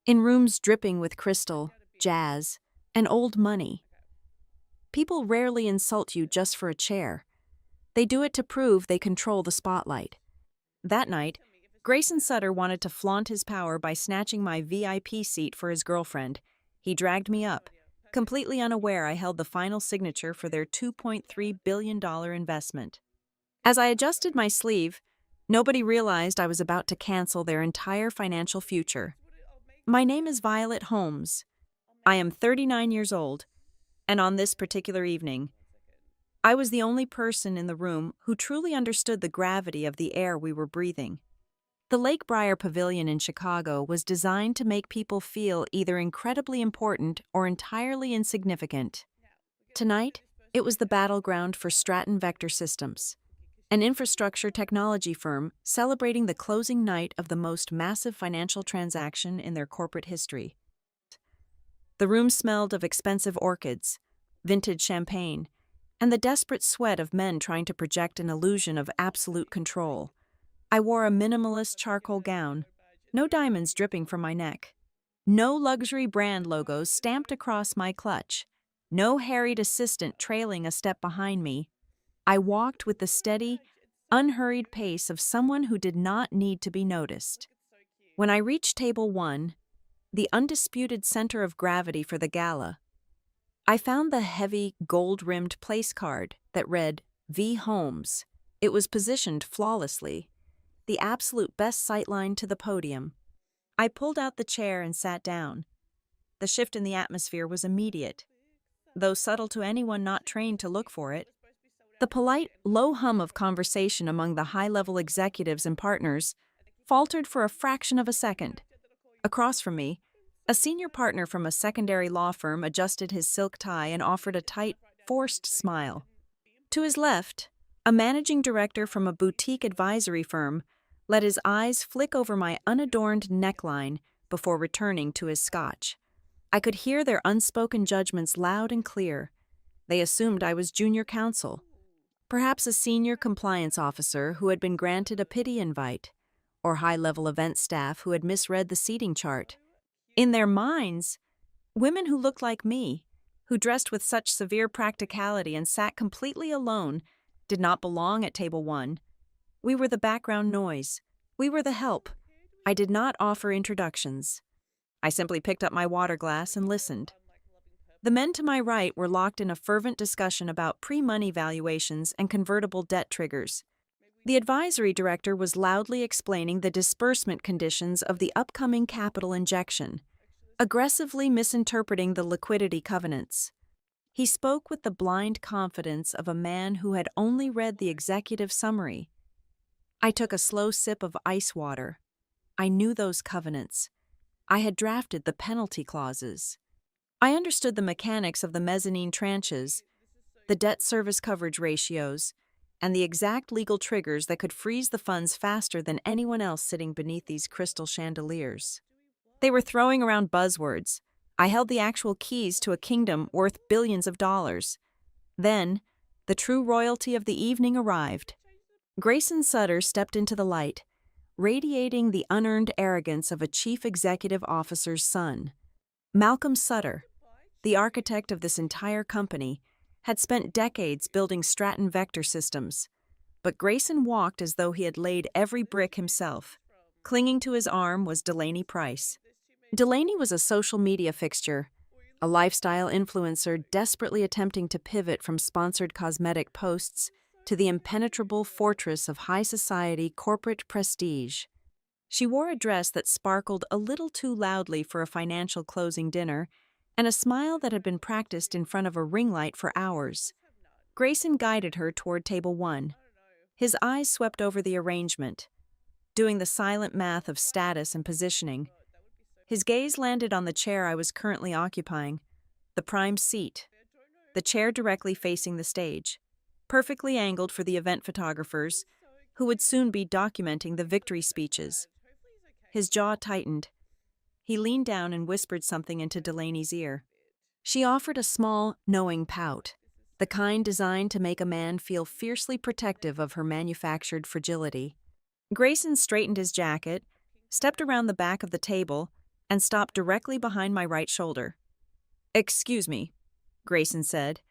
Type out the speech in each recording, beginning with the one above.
in rooms dripping with crystal, jazz, and old money. People rarely insult you just for a chair. They do it to prove they control the spotlight. That night, Grayson Sutter wanted to flaunt his power by snatching my VIP seat for his girlfriend. He dragged me up, completely unaware I held the final signature for their $2.3 billion investment. As I adjusted my sleeve, nobody realized I was about to cancel their entire financial future. My name is Violet Holmes. I am 39 years old, and on this particular evening, I was the only person in the room who truly understood the gravity of the air we were breathing. The Lake Briar Pavilion in Chicago was designed to make people feel either incredibly important or entirely insignificant. Tonight, it was the battleground for Stratton Vector Systems, an infrastructure technology firm celebrating the closing night of the most massive financial transaction in their corporate history. The room smelled of expensive orchids, vintage champagne, and the desperate sweat of men trying to project an illusion of absolute control. I wore a minimalist charcoal gown, no diamonds dripping from my neck, no luxury brand logos stamped across my clutch, no harried assistant trailing a step behind me. I walked with the steady, unhurried pace of someone who did not need to be noticed. When I reached table 1, the undisputed center of gravity for the gala, I found the heavy, gold-rimmed place card that read V. Holmes. It was positioned flawlessly, the absolute best sightline to the podium. I pulled out the chair and sat down. The shift in the atmosphere was immediate, though subtle to anyone not trained to look for it. The polite, low hum of conversation among the high-level executives and partners faltered for a fraction of a second. Across from me, a senior partner from a secondary law firm adjusted his silk tie and offered a tight, forced smile. To his left, a managing director from a boutique advisory firm let his eyes flick over my unadorned neckline before returning to his scotch. I could hear their unspoken judgments loud and clear. They assumed I was junior counsel, perhaps a senior compliance officer who had been granted a pity invite, or high-level event staff who had misread the seating chart. In their minds, women who looked like me, who dressed with such severe practicality and sat completely alone, did not belong at table 1. We were the background noise. We were the help. I did not offer introductions. I simply picked up my water glass and listened. The men to my right were locked in a fervent discussion about pre-money valuations and convertible debt triggers. The advisory director was loudly explaining the disbursement conditions of the upcoming capital injection, aggressively misinterpreting the liquidity covenants. He spoke with the blind confidence of a man who had only read the executive summary. I took a slow sip of ice water. I knew those covenants. I had drafted the penalty clauses. I understood the mechanics of the mezzanine tranches, the debt service coverage ratios, and the exact legal triggers that could freeze the funds faster than anyone else sitting beneath these crystal chandeliers. They were throwing around buzzwords. I held the actual keys to a kingdom worth billions of dollars. Then, the true royalty of the evening arrived. Grayson Sutter stepped into the light, radiating the unearned arrogance of a chief executive officer's son. Malcolm Sutter, the architect of this entire company, had spent decades building Stratton Vector Systems, but Grayson walked as though he had laid every brick himself. Clinging to his arm was Delaney Price. Delaney was a social media fixture, a lifestyle influencer desperately attempting to pivot from sponsored cosmetic posts to the impenetrable fortress of high society corporate prestige. She wore a dress that sparkled a little too loudly for a financial closing dinner, and a smile that had been practiced in front of a ring light for hours. Grayson guided her toward table 1. His eyes swept over the arrangement, doing the silent math of status and positioning. His gaze landed on the chair I was currently occupying, the prime seat, the chair directly facing the stage, perfectly angled for the event photographers, who would soon be documenting the victory speeches. His jaw tightened. He leaned down and whispered something into Delaney's ear. She offered a small, knowing pout, the kind designed to make a man feel fiercely protective of her manufactured fragility. Grayson straightened his jacket, stepped around the back of the table, and stopped directly behind my right shoulder. "Excuse me," Grayson said.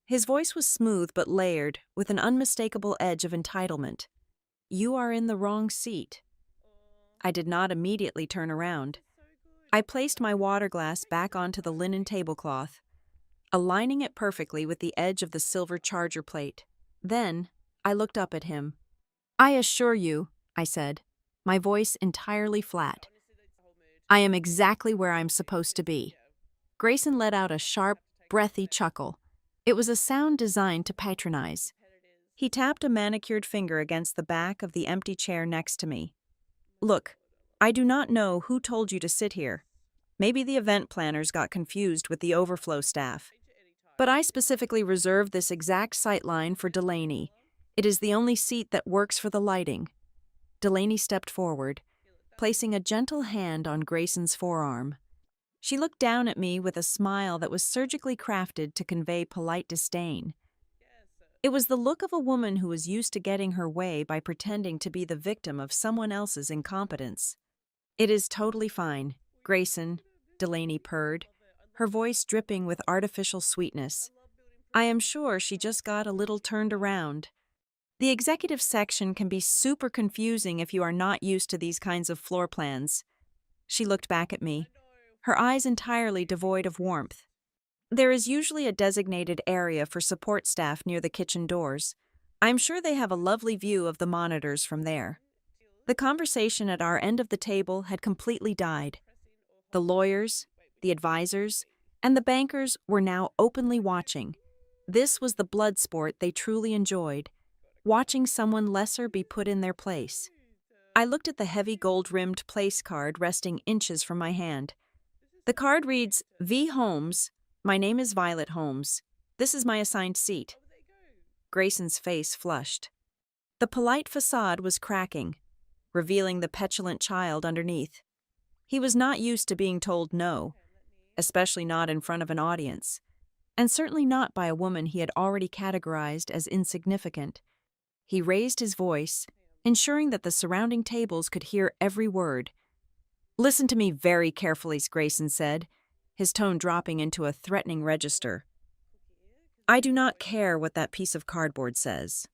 His voice was smooth but layered, with an unmistakable edge of entitlement. "You are in the wrong seat." I did not immediately turn around. I placed my water glass back onto the linen tablecloth, aligning it perfectly with the edge of the silver charger plate. Then, I looked up at him. "I assure you," I said, my voice entirely flat, "I am exactly where I'm supposed to be." Grayson let out a sharp, breathy chuckle. It was a sound designed to patronize. He tapped a manicured finger against the back of the empty chair next to me. "Look, I do not know who told you to sit here. Maybe the event planners got confused with the overflow staff. But I specifically reserved this exact sightline for Delaney. It is the only seat that works for the lighting." Delaney stepped forward, placing a gentle hand on Grayson's forearm. She looked down at me with a smile that was surgically crafted to convey polite disdain. It was the look of a woman who was used to getting her way by pretending to be the victim of someone else's incompetence. "It is totally fine, Grayson," Delaney purred, her voice dripping with artificial sweetness. "I am sure she just got a little turned around. The executive section can be super confusing if you are not used to these kinds of floor plans." She looked back at me, her eyes entirely devoid of warmth. "There is usually a designated area for support staff near the kitchen doors. I'm sure they have a lovely view of the monitors from there." The conversation at our end of the table had completely died. The lawyers, the advisors, and the bankers were now openly watching. This was the blood sport they truly enjoyed, watching someone lesser be put in their place. I looked at the heavy gold-rimmed place card resting inches from my hand. The card reads, "V. Holmes. My name is Violet Holmes. This is my assigned seat." Grayson's face flushed. The polite facade was cracking, revealing the petulant child underneath. He was not used to being told no, especially not in front of an audience, and certainly not by a woman he had already categorized as insignificant. He raised his voice, ensuring that the surrounding tables could hear every word. "Listen to me very carefully," Grayson said, his tone dropping into a threatening register. "I do not care what that piece of cardboard says.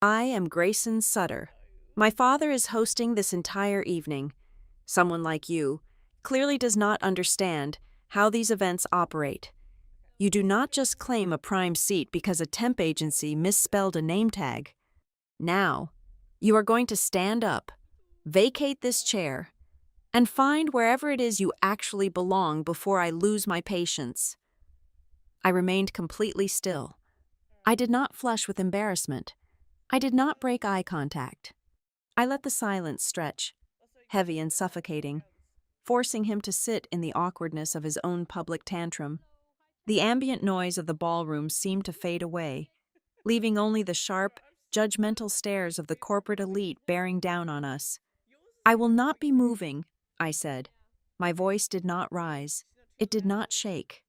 I am Grayson Sutter. My father is hosting this entire evening. Someone like you clearly does not understand how these events operate. You do not just claim a prime seat because a temp agency misspelled a name tag. Now, you are going to stand up, vacate this chair, and find wherever it is you actually belong before I lose my patience." I remained completely still. I did not flush with embarrassment. I did not break eye contact. I let the silence stretch, heavy and suffocating, forcing him to sit in the awkwardness of his own public tantrum. The ambient noise of the ballroom seemed to fade away, leaving only the sharp, judgmental stares of the corporate elite bearing down on us. "I will not be moving," I said. My voice did not rise. It did not shake.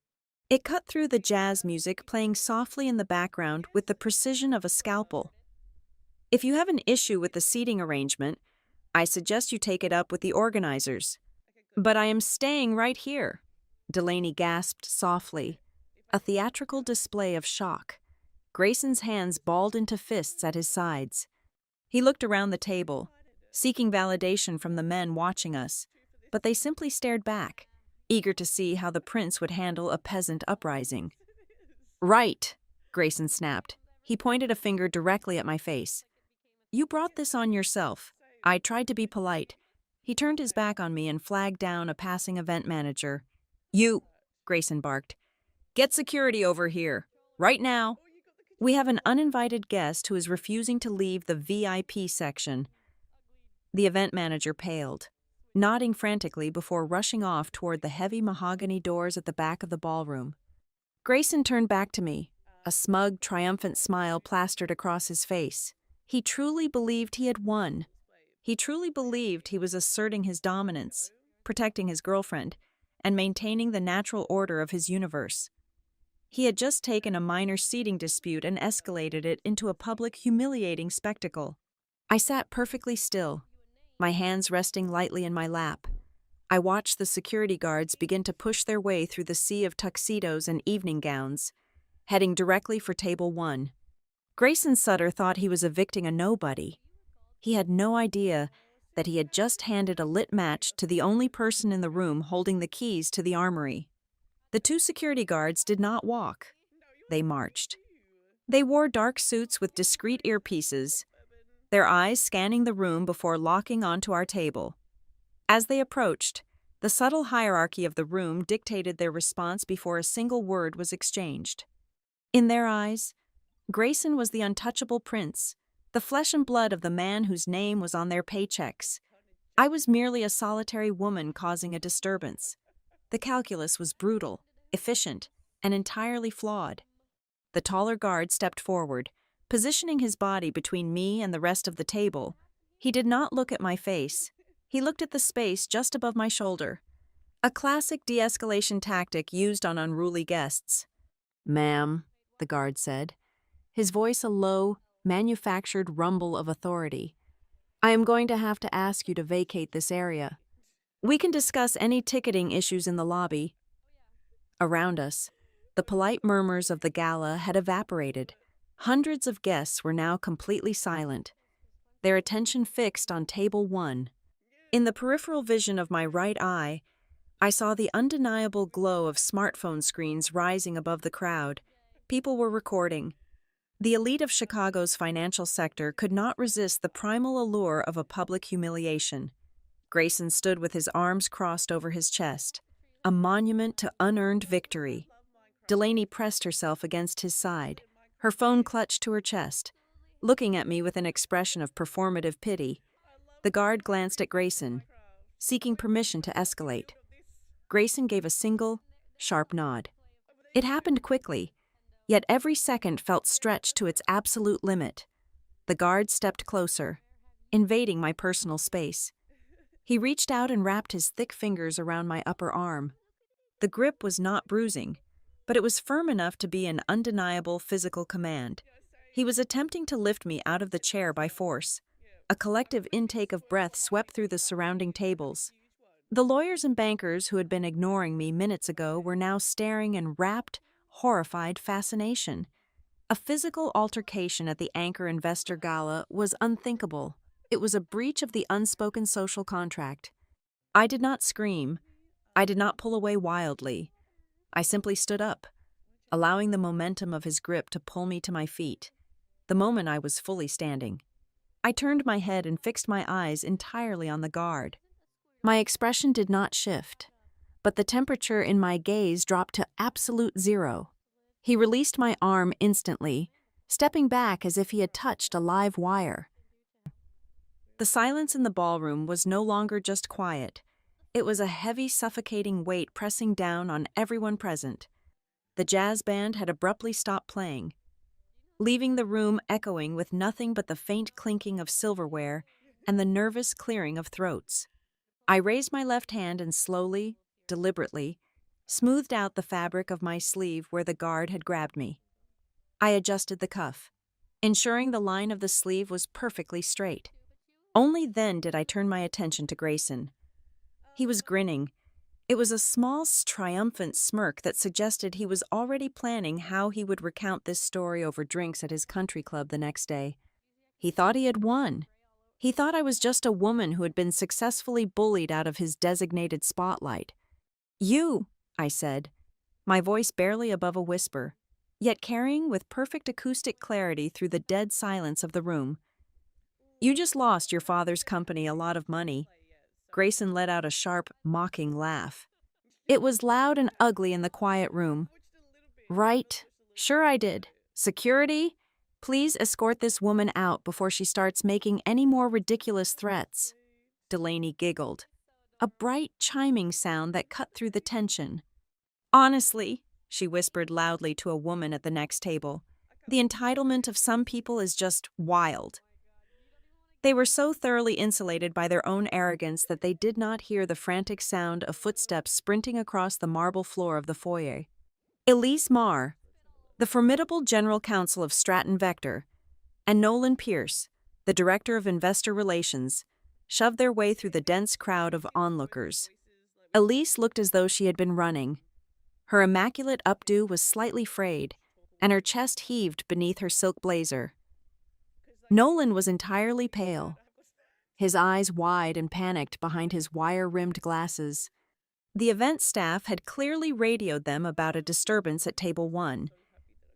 It cut through the jazz music playing softly in the background with the precision of a scalpel. "If you have an issue with the seating arrangement, I suggest you take it up with the organizers." "But I am staying right here," Delaney gasped softly, a theatrical display of shock. Grayson's hands balled into fists at his sides. He looked around the table, seeking validation from the men watching us, but they simply stared back, eager to see how the prince would handle a peasant uprising. "Right," Grayson snapped. He pointed a finger directly at my face. "You brought this on yourself." I tried to be polite. He turned his back on me and flagged down a passing event manager. "You," Grayson barked, "get security over here, right now. We have an uninvited guest who is refusing to leave the VIP section." The event manager paled, nodding frantically before rushing off toward the heavy mahogany doors at the back of the ballroom. Grayson turned back to me, a smug, triumphant smile plastered across his face. He truly believed he had won. He truly believed he was asserting his dominance, protecting his girlfriend, and maintaining the natural order of his universe. He had just taken a minor seating dispute and escalated it into a public, humiliating spectacle. I sat perfectly still, my hands resting lightly in my lap. I watched the security guards begin to push their way through the sea of tuxedos and evening gowns, heading directly for Table 1. Grayson Sutter thought he was evicting a nobody. He had no idea that he had just handed a lit match to the only person in the room holding the keys to the armory. The two security guards did not walk. They marched. They wore dark suits with discreet earpieces, their eyes scanning the room before locking onto our table. As they approached, the subtle hierarchy of the room dictated their response before a single word was exchanged. In their eyes, Grayson was the untouchable prince, the flesh and blood of the man whose name was on their paychecks. I was merely a solitary woman causing a disturbance. The calculus was brutal, efficient, and entirely flawed. The taller guard stepped forward, positioning his body between me and the rest of the table. He did not look at my face. He looked at the space just above my shoulder. A classic de-escalation tactic used on unruly guests. "Ma'am," the guard said, his voice a low, manufactured rumble of authority. "I am going to have to ask you to vacate this area. We can discuss any ticketing issues in the lobby." Around us, the polite murmurs of the gala had evaporated. Hundreds of guests were now completely silent, their attention fixed on Table 1. In the peripheral vision of my right eye, I saw the undeniable glow of smartphone screens rising above the crowd. People were recording. The elite of Chicago's financial sector could not resist the primal allure of a public humiliation. Grayson stood with his arms crossed over his chest, a monument to unearned victory. Delaney pressed herself against his side, her phone clutched to her chest, looking at me with an expression of performative pity. The guard glanced at Grayson, seeking permission to escalate. Grayson gave a single, sharp nod. It happened quickly, yet every second felt stretched to its absolute limit. The guard stepped closer, invading my personal space. He reached out and wrapped his thick fingers around my upper arm. The grip was not bruising, but it was firm enough to be an undeniable physical command. He was attempting to lift me out of the chair by force. A collective intake of breath swept through the surrounding tables. The lawyers and bankers who had been ignoring me minutes ago were now staring in rapt, horrified fascination. A physical altercation at the Anchor Investor Gala was unthinkable. It was a breach of the unspoken social contract. I did not scream. I did not pull away wildly. I simply stood up, allowing the momentum of his grip to pull me to my feet. The moment I was fully standing, I turned my head and fixed my eyes entirely on the guard. My expression did not shift, but the temperature in my gaze dropped to absolute zero. He released my arm instantly, stepping back as if he had touched a live wire. The silence in the ballroom was no longer just quiet. It was a heavy, suffocating weight pressing down on everyone present. The jazz band had abruptly stopped playing, leaving the room echoing with nothing but the faint clinking of silverware and the nervous clearing of throats. I raised my left hand and slowly, deliberately, smoothed out the fabric of my sleeve where the guard had grabbed me. I adjusted the cuff, ensuring the line of the sleeve was perfectly straight. Only then did I turn my attention to Grayson. He was grinning. It was a small, triumphant smirk that suggested he was already planning how he would recount this story over drinks at his country club the next day. He thought he had won. He thought I was just a woman who had been successfully bullied out of his designated spotlight. "You," I said, my voice barely above a whisper, yet carrying with perfect acoustic clarity through the dead silence of the room. "You just lost your father's company a lot of money." Grayson let out a sharp, mocking laugh. It was loud and ugly in the quiet room. "Right. Sure I did. Security? Please escort this woman out before she starts making any more ridiculous threats." Delaney giggled, a bright, chiming sound that cut through the tension. "Honestly," she whispered loudly to a woman at the next table, "the entitlement of some people is just wild." They were so thoroughly insulated by their own arrogance that they did not hear the frantic sound of footsteps sprinting across the marble floor of the foyer. Elise Marr, the formidable general counsel of Stratton Vector, and Nolan Pierce, the director of investor relations, shoved their way through the dense crowd of onlookers. Elise looked as though she had been running. Her immaculate updo was slightly frayed, and her chest heaved beneath her silk blazer. Nolan was entirely pale, his eyes wide and panicked behind his wire-rimmed glasses. The event staff had clearly radioed them about a disturbance at Table 1,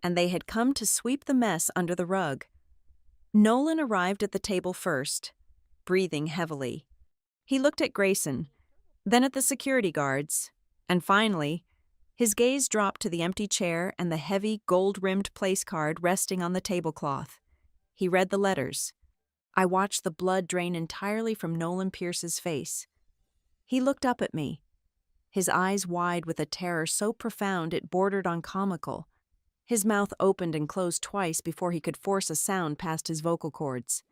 and they had come to sweep the mess under the rug. Nolan arrived at the table first, breathing heavily. He looked at Grayson, then at the security guards, and finally, his gaze dropped to the empty chair and the heavy, gold-rimmed place card resting on the tablecloth. He read the letters. I watched the blood drain entirely from Nolan Pierce's face. He looked up at me, his eyes wide with a terror so profound it bordered on comical. His mouth opened and closed twice before he could force a sound past his vocal cords.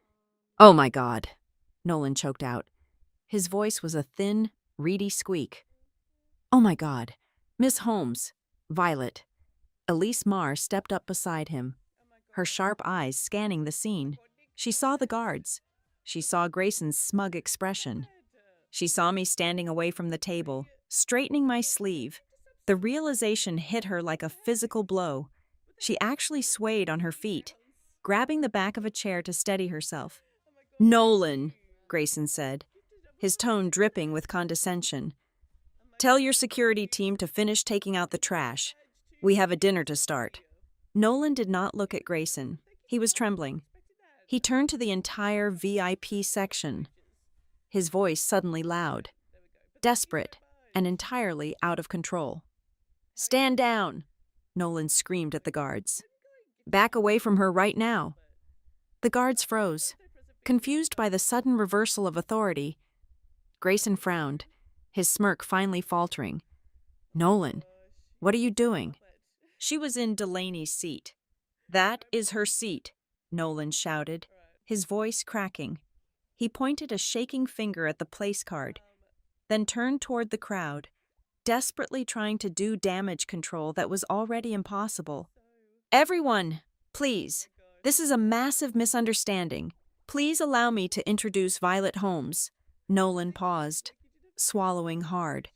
"Oh my God," Nolan choked out. His voice was a thin, reedy squeak. "Oh my God. Miss Holmes. Violet." Elise Marr stepped up beside him, her sharp eyes scanning the scene. She saw the guards. She saw Grayson's smug expression. She saw me standing away from the table, straightening my sleeve. The realization hit her like a physical blow. She actually swayed on her feet, grabbing the back of a chair to steady herself. "Nolan," Grayson said, his tone dripping with condescension. "Tell your security team to finish taking out the trash. We have a dinner to start." Nolan did not look at Grayson. He was trembling. He turned to the entire VIP section, his voice suddenly loud, desperate, and entirely out of control. "Stand down," Nolan screamed at the guards. "Back away from her right now." The guards froze, confused by the sudden reversal of authority. Grayson frowned, his smirk finally faltering. "Nolan, what are you doing?" She was in Delaney's seat. "That is her seat," Nolan shouted, his voice cracking. He pointed a shaking finger at the place card, then turned toward the crowd, desperately trying to do damage control that was already impossible. "Everyone, please, this is a massive misunderstanding. Please allow me to introduce Violet Holmes." Nolan paused, swallowing hard.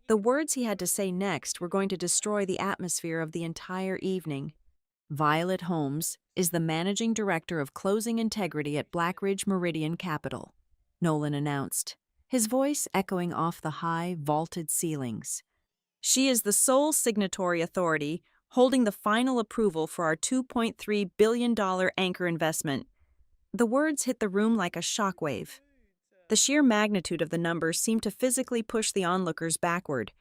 The words he had to say next were going to destroy the atmosphere of the entire evening. "Violet Holmes is the managing director of closing integrity at Blackridge Meridian Capital," Nolan announced, his voice echoing off the high, vaulted ceilings. "She is the sole signatory authority holding the final approval for our $2.3 billion anchor investment." The words hit the room like a shockwave. The sheer magnitude of the numbers seemed to physically push the onlookers backward.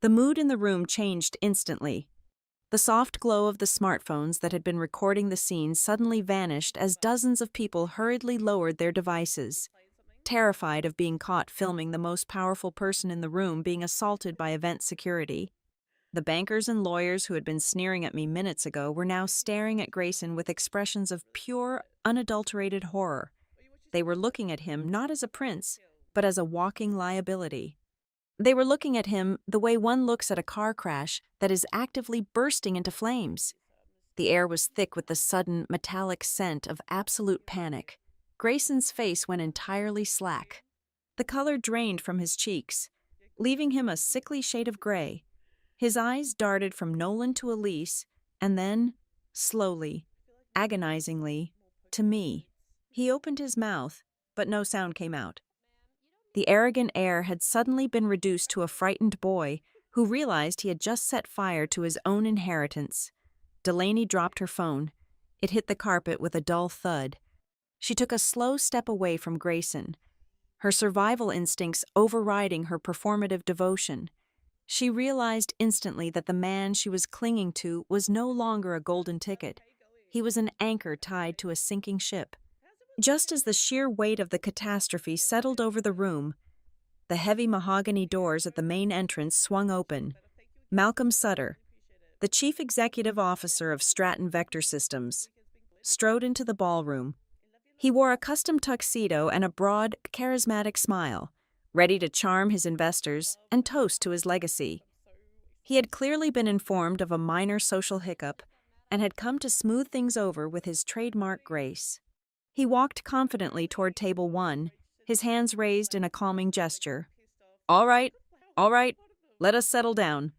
The mood in the room changed instantly. The soft glow of the smartphones that had been recording the scene suddenly vanished as dozens of people hurriedly lowered their devices, terrified of being caught filming the most powerful person in the room being assaulted by event security. The bankers and lawyers who had been sneering at me minutes ago were now staring at Grayson with expressions of pure, unadulterated horror. They were looking at him not as a prince, but as a walking liability. They were looking at him the way one looks at a car crash that is actively bursting into flames. The air was thick with the sudden, metallic scent of absolute panic. Grayson's face went entirely slack. The color drained from his cheeks, leaving him a sickly shade of gray. His eyes darted from Nolan to Elise, and then, slowly, agonizingly, to me. He opened his mouth, but no sound came out. The arrogant heir had suddenly been reduced to a frightened boy who realized he had just set fire to his own inheritance. Delaney dropped her phone. It hit the carpet with a dull thud. She took a slow step away from Grayson, her survival instincts overriding her performative devotion. She realized instantly that the man she was clinging to was no longer a golden ticket. He was an anchor tied to a sinking ship. Just as the sheer weight of the catastrophe settled over the room, the heavy mahogany doors at the main entrance swung open. Malcolm Sutter, the chief executive officer of Stratton Vector Systems, strode into the ballroom. He wore a custom tuxedo and a broad, charismatic smile, ready to charm his investors and toast to his legacy. He had clearly been informed of a minor social hiccup and had come to smooth things over with his trademark grace. He walked confidently toward Table 1, his hands raised in a calming gesture. "All right, All right, let us settle down.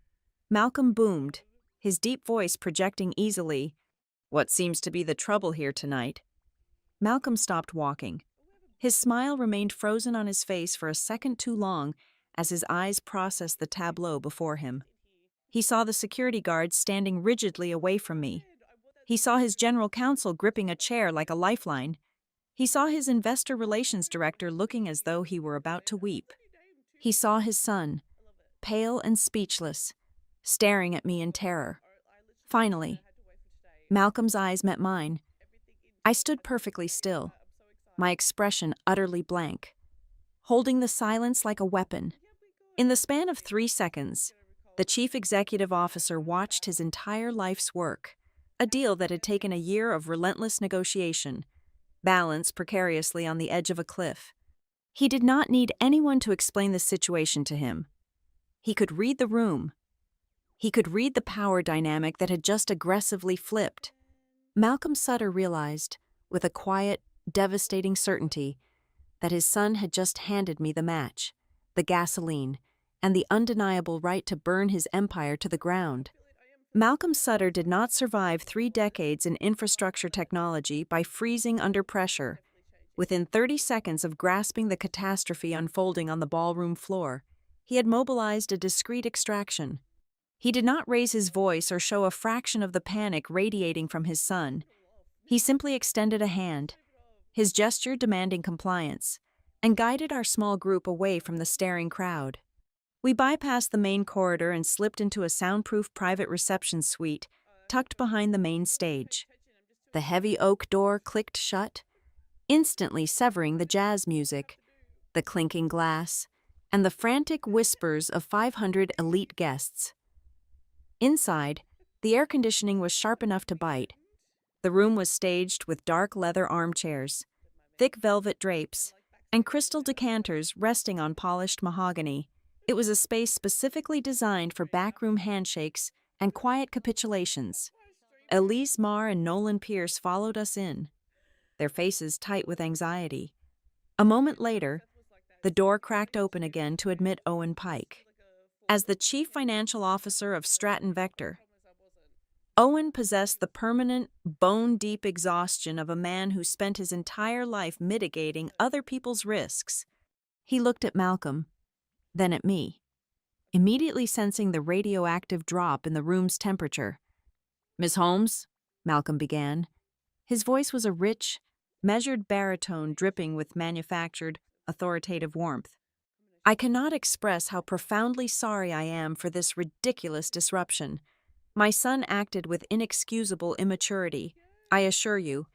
Malcolm boomed, his deep voice projecting easily. What seems to be the trouble here tonight? Malcolm stopped walking. His smile remained frozen on his face for a second too long as his eyes processed the tableau before him. He saw the security guards standing rigidly away from me. He saw his general counsel gripping a chair like a lifeline. He saw his investor relations director looking as though he were about to weep. He saw his son, pale and speechless, staring at me in terror. Finally, Malcolm's eyes met mine. I stood perfectly still, my expression utterly blank, holding the silence like a weapon. In the span of 3 seconds, the chief executive officer watched his entire life's work, a deal that had taken a year of relentless negotiation, balanced precariously on the edge of a cliff. He did not need anyone to explain the situation to him. He could read the room. He could read the power dynamic that had just aggressively flipped. Malcolm Sutter realized, with a quiet, devastating certainty, that his son had just handed me the match, the gasoline, and the undeniable right to burn his empire to the ground. Malcolm Sutter did not survive 3 decades in infrastructure technology by freezing under pressure. Within 30 seconds of grasping the catastrophe unfolding on the ballroom floor, he had mobilized a discreet extraction. He did not raise his voice or show a fraction of the panic radiating from his son. He simply extended a hand, his gesture demanding compliance, and guided our small group away from the staring crowd. We bypassed the main corridor and slipped into a soundproof private reception suite tucked behind the main stage. The heavy oak door clicked shut, instantly severing the jazz music, the clinking glass, and the frantic whispers of 500 elite guests. Inside, the air conditioning was sharp enough to bite. The room was staged with dark leather armchairs, thick velvet drapes, and crystal decanters resting on polished mahogany. It was a space specifically designed for backroom handshakes and quiet capitulations. Elise Marr and Nolan Pierce followed us in, their faces tight with anxiety. A moment later, the door cracked open again to admit Owen Pike. As the chief financial officer of Stratton Vector, Owen possessed the permanent, bone-deep exhaustion of a man who spent his entire life mitigating other people's risks. He looked at Malcolm, then at me, immediately sensing the radioactive drop in the room's temperature. "Miss Holmes," Malcolm began. His voice was a rich, measured baritone dripping with manufactured, authoritative warmth. "I cannot express how profoundly sorry I am for this ridiculous disruption. My son acted with inexcusable immaturity. I assure you,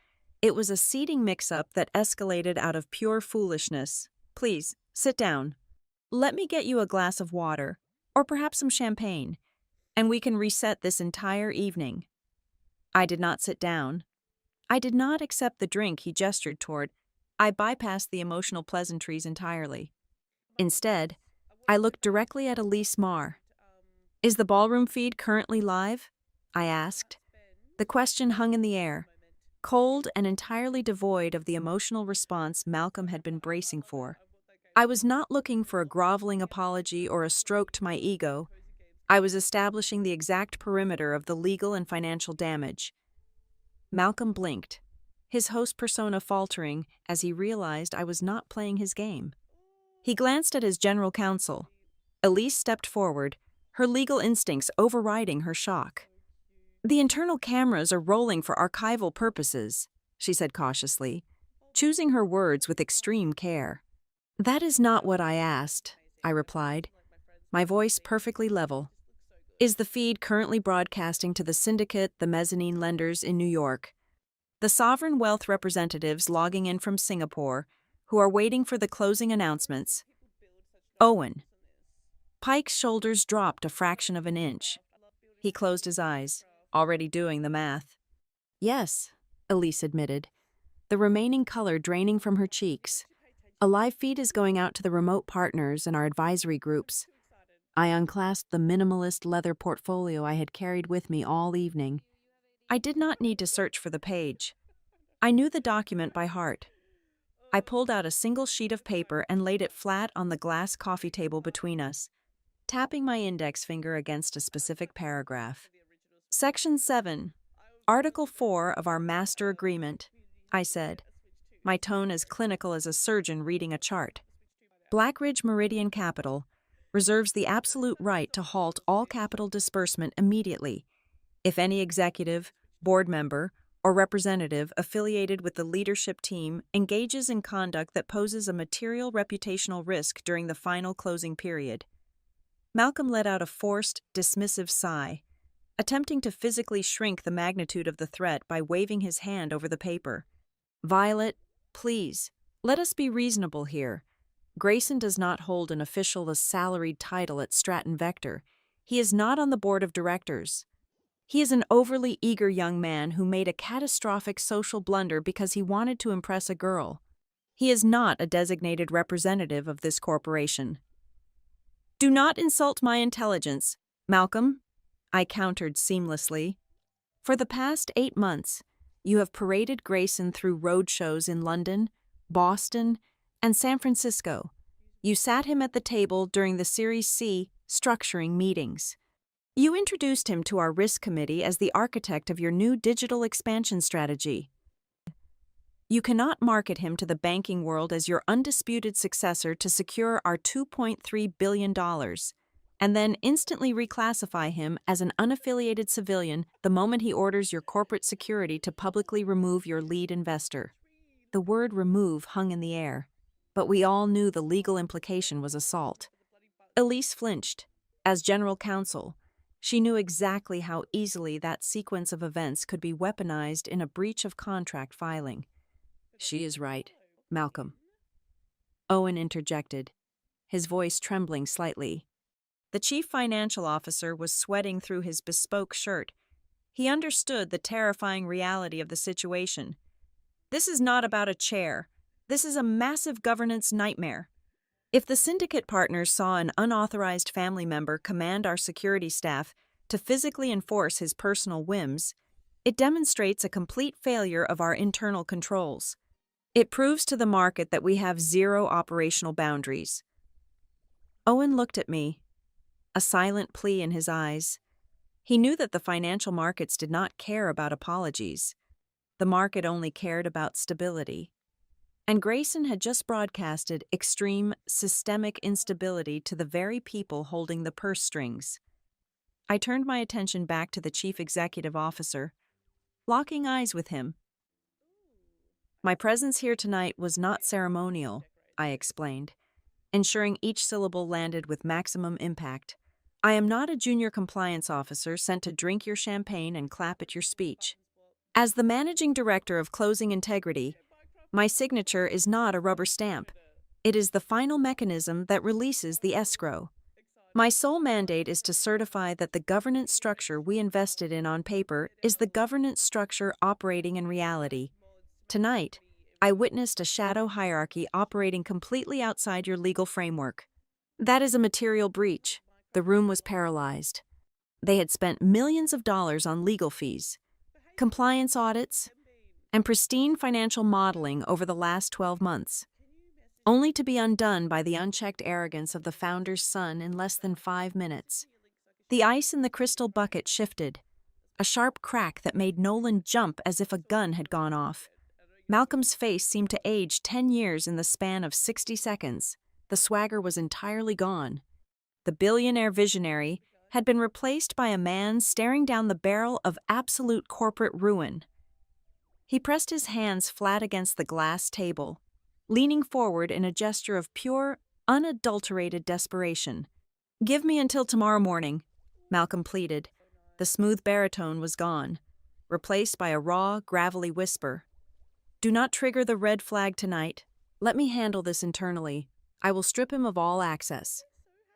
it was a seating mix-up that escalated out of pure foolishness. Please, sit down. Let me get you a glass of water, or perhaps some champagne, and we can reset this entire evening." I did not sit down. I did not accept the drink he gestured toward. I bypassed the emotional pleasantries entirely. Instead, I looked directly at Elise Marr. "Is the ballroom feed currently live?" I asked. The question hung in the air, cold and entirely devoid of the emotional response Malcolm had been bracing for. I was not looking for a groveling apology or a stroke to my ego. I was establishing the exact perimeter of the legal and financial damage. Malcolm blinked, his host persona faltering as he realized I was not playing his game. He glanced at his general counsel. Elise stepped forward, her legal instincts overriding her shock. "The internal cameras are rolling for archival purposes," she said cautiously, choosing her words with extreme care. "That is not what I asked," I replied, my voice perfectly level. "Is the feed currently broadcasting to the syndicate, the mezzanine lenders in New York, the sovereign wealth representatives logging in from Singapore, who are waiting for the closing announcements?" "Owen." Pike's shoulders dropped a fraction of an inch. He closed his eyes, already doing the math. "Yes," Elise admitted, the remaining color draining from her cheeks. "A live feed is going out to the remote partners and our advisory groups." I unclasped the minimalist leather portfolio I had carried with me all evening. I did not need to search for the page. I knew the document by heart. I pulled out a single sheet of paper and laid it flat on the glass coffee table between us. tapping my index finger against a specific paragraph. Section 7, Article 4 of our Master Agreement, I said, my tone as clinical as a surgeon reading a chart. Blackridge Meridian Capital reserves the absolute right to halt all capital disbursement immediately if any executive, board member, or representative affiliated with the leadership team engages in conduct that poses a material reputational risk during the final closing period. Malcolm let out a forced, dismissive sigh, attempting to physically shrink the magnitude of the threat by waving his hand over the paper. Violet, please, let us be reasonable here. Grayson does not hold an official salaried title at Stratton Vector. He is not on the board of directors. He is an overly eager young man who made a catastrophic social blunder because he wanted to impress a girl. He is not a designated representative of this corporation. Do not insult my intelligence, Malcolm, I countered seamlessly. For the past 8 months, you have paraded Grayson through road shows in London, Boston, and San Francisco. You sat him at the table during the Series C structuring meetings. You introduced him to our risk committee as the architect of your new digital expansion strategy. You cannot market him to the banking world as your undisputed successor to secure our $2.3 billion, and then instantly reclassify him as an unaffiliated civilian the moment he orders your corporate security to publicly remove your lead investor. The word remove hung in the air, but we all knew the legal implication was assault. Elise flinched. As general counsel, she knew exactly how easily that sequence of events could be weaponized in a breach of contract filing. She is right, Malcolm. Owen interjected, his voice trembling slightly. The chief financial officer was sweating through his bespoke shirt. He understood the terrifying reality of the situation. This is not about a chair. This is a massive governance nightmare. If the syndicate partners saw an unauthorized family member command our security staff to physically enforce his personal whims, it demonstrates a complete failure of our internal controls. It proves to the market that we have zero operational boundaries. Owen looked at me, a silent plea in his eyes. He knew that the financial markets did not care about apologies. The market only cared about stability. And Grayson had just broadcasted extreme, systemic instability to the very people holding the purse strings. I turned my attention back to the chief executive officer, locking eyes with him. My presence here tonight was not ceremonial, I explained, ensuring each syllable landed with maximum impact. I am not a junior compliance officer sent to drink your champagne and clap at your speech. As the managing director of Closing Integrity, my signature is not a rubber stamp. It is the final mechanism that releases the escrow. My sole mandate is to certify that the governance structure we invested in on paper is the governance structure operating in reality. Tonight, I witnessed a shadow hierarchy operating completely outside your legal framework. That is a material breach. The room was paralyzed. They had spent millions of dollars on legal fees, compliance audits, and pristine financial modeling over the last 12 months, only to be undone by the unchecked arrogance of the founder's son in less than 5 minutes. The ice in the crystal bucket shifted, a sharp crack that made Nolan jump as if a gun had gone off. Malcolm's face seemed to age 10 years in the span of 60 seconds. The swagger was entirely gone. The billionaire visionary had been replaced by a man staring down the barrel of absolute corporate ruin. He pressed his hands flat against the glass table, leaning forward in a gesture of pure, unadulterated desperation. "Give me until tomorrow morning," Malcolm pleaded. The smooth baritone was gone, replaced by a raw, gravelly whisper. "Do not trigger the red flag tonight. Let me handle this internally. I will strip him of all access.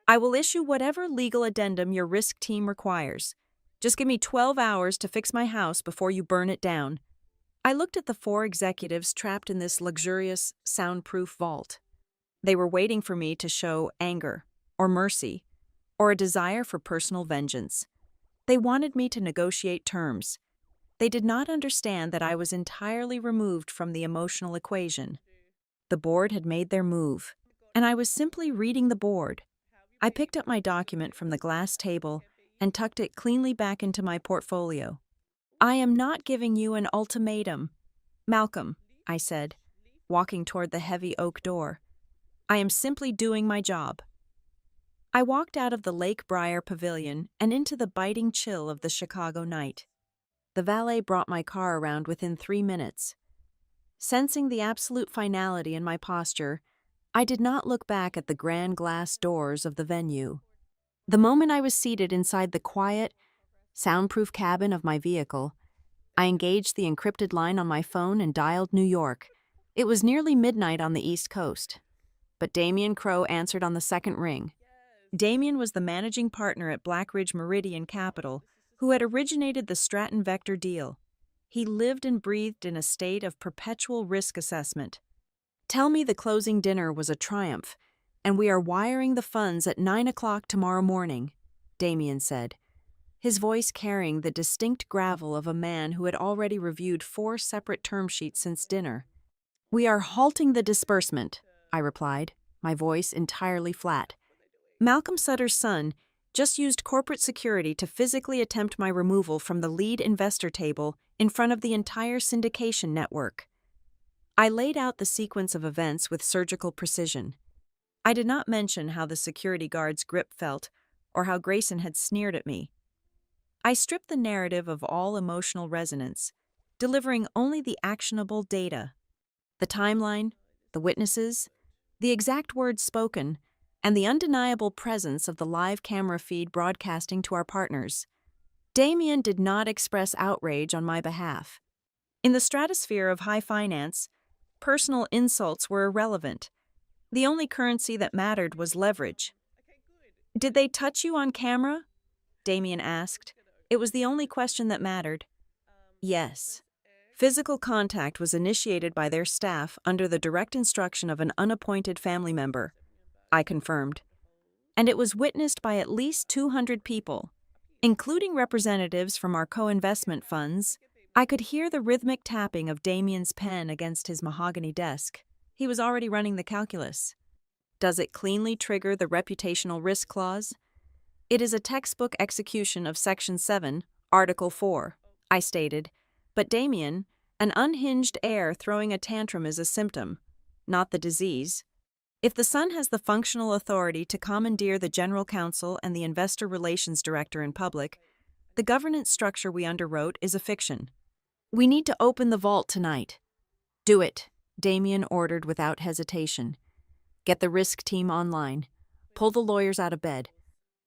I will issue whatever legal addendum your risk team requires. Just give me 12 hours to fix my house before you burn it down." I looked at the 4 executives trapped in this luxurious, soundproof vault. They were waiting for me to show anger, or mercy, or a desire for personal vengeance. They wanted me to negotiate terms. They did not understand that I was entirely removed from the emotional equation. The board had made their move, and I was simply reading the board. I picked up my document from the glass table and tucked it cleanly back into my portfolio. I am not giving you an ultimatum, Malcolm, I said, walking toward the heavy oak door. I am simply doing my job. I walked out of the Lake Briar Pavilion and into the biting chill of the Chicago night. The valet brought my car around within 3 minutes. Sensing the absolute finality in my posture, I did not look back at the grand glass doors of the venue. The moment I was seated inside the quiet, soundproof cabin of my vehicle, I engaged the encrypted line on my phone and dialed New York. It was nearly midnight on the East Coast, but Damian Crowe answered on the second ring. Damian was the managing partner at Black Ridge Meridian Capital, who had originated the Stratton Vector deal. He lived and breathed in a state of perpetual risk assessment. Tell me the closing dinner was a triumph, and we are wiring the funds at 9 o'clock tomorrow morning, Damian said, his voice carrying the distinct gravel of a man who had already reviewed 4 separate term sheets since dinner. We are halting the disbursement, I replied, my voice entirely flat. Malcolm Sutter's son just used corporate security to physically attempt my removal from the lead investor table in front of the entire syndication network. I laid out the sequence of events with surgical precision. I did not mention how the security guard's grip felt or how Grayson had sneered at me. I stripped the narrative of all emotional resonance, delivering only the actionable data. The timeline, the witnesses, the exact words spoken, and the undeniable presence of the live camera feed broadcasting to our partners. Damian did not express outrage on my behalf. In the stratosphere of high finance, personal insults were irrelevant. The only currency that mattered was leverage. Did they touch you on camera? Damian asked. It was the only question that mattered. Yes. Physical contact was initiated by their staff under the direct instruction of an unappointed family member, I confirmed. And it was witnessed by at least 200 people, including representatives from our co-investment funds. I could hear the rhythmic tapping of Damian's pen against his mahogany desk. He was already running the calculus. Does it cleanly trigger the reputational risk clause? It is a textbook execution of Section 7, Article 4, I stated, but Damian, an unhinged heir throwing a tantrum is a symptom, not the disease. If the son has the functional authority to commandeer the general counsel and the investor relations director in public, the governance structure we underwrote is a fiction. We need to open the vault tonight. Do it, Damian ordered without hesitation. Get the risk team online. Pull the lawyers out of bed.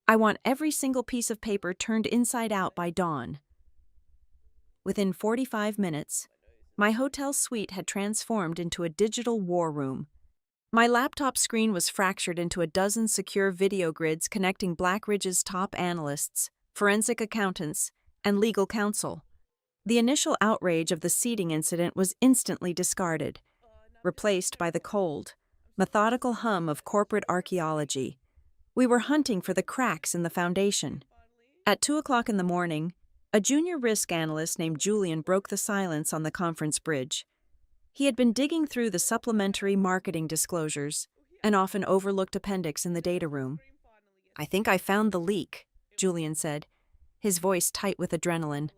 I want every single piece of paper turned inside out by dawn. Within 45 minutes, my hotel suite had transformed into a digital war room. My laptop screen was fractured into a dozen secure video grids connecting Black Ridge's top analysts, forensic accountants, and legal counsel. The initial outrage of the seating incident was instantly discarded, replaced by the cold, methodical hum of corporate archaeology. We were hunting for the cracks in the foundation. At 2 o'clock in the morning, a junior risk analyst named Julian broke the silence on the conference bridge. He had been digging through the supplementary marketing disclosures, an often overlooked appendix in the data room. I think I found the leak, Julian said, his voice tight with adrenaline.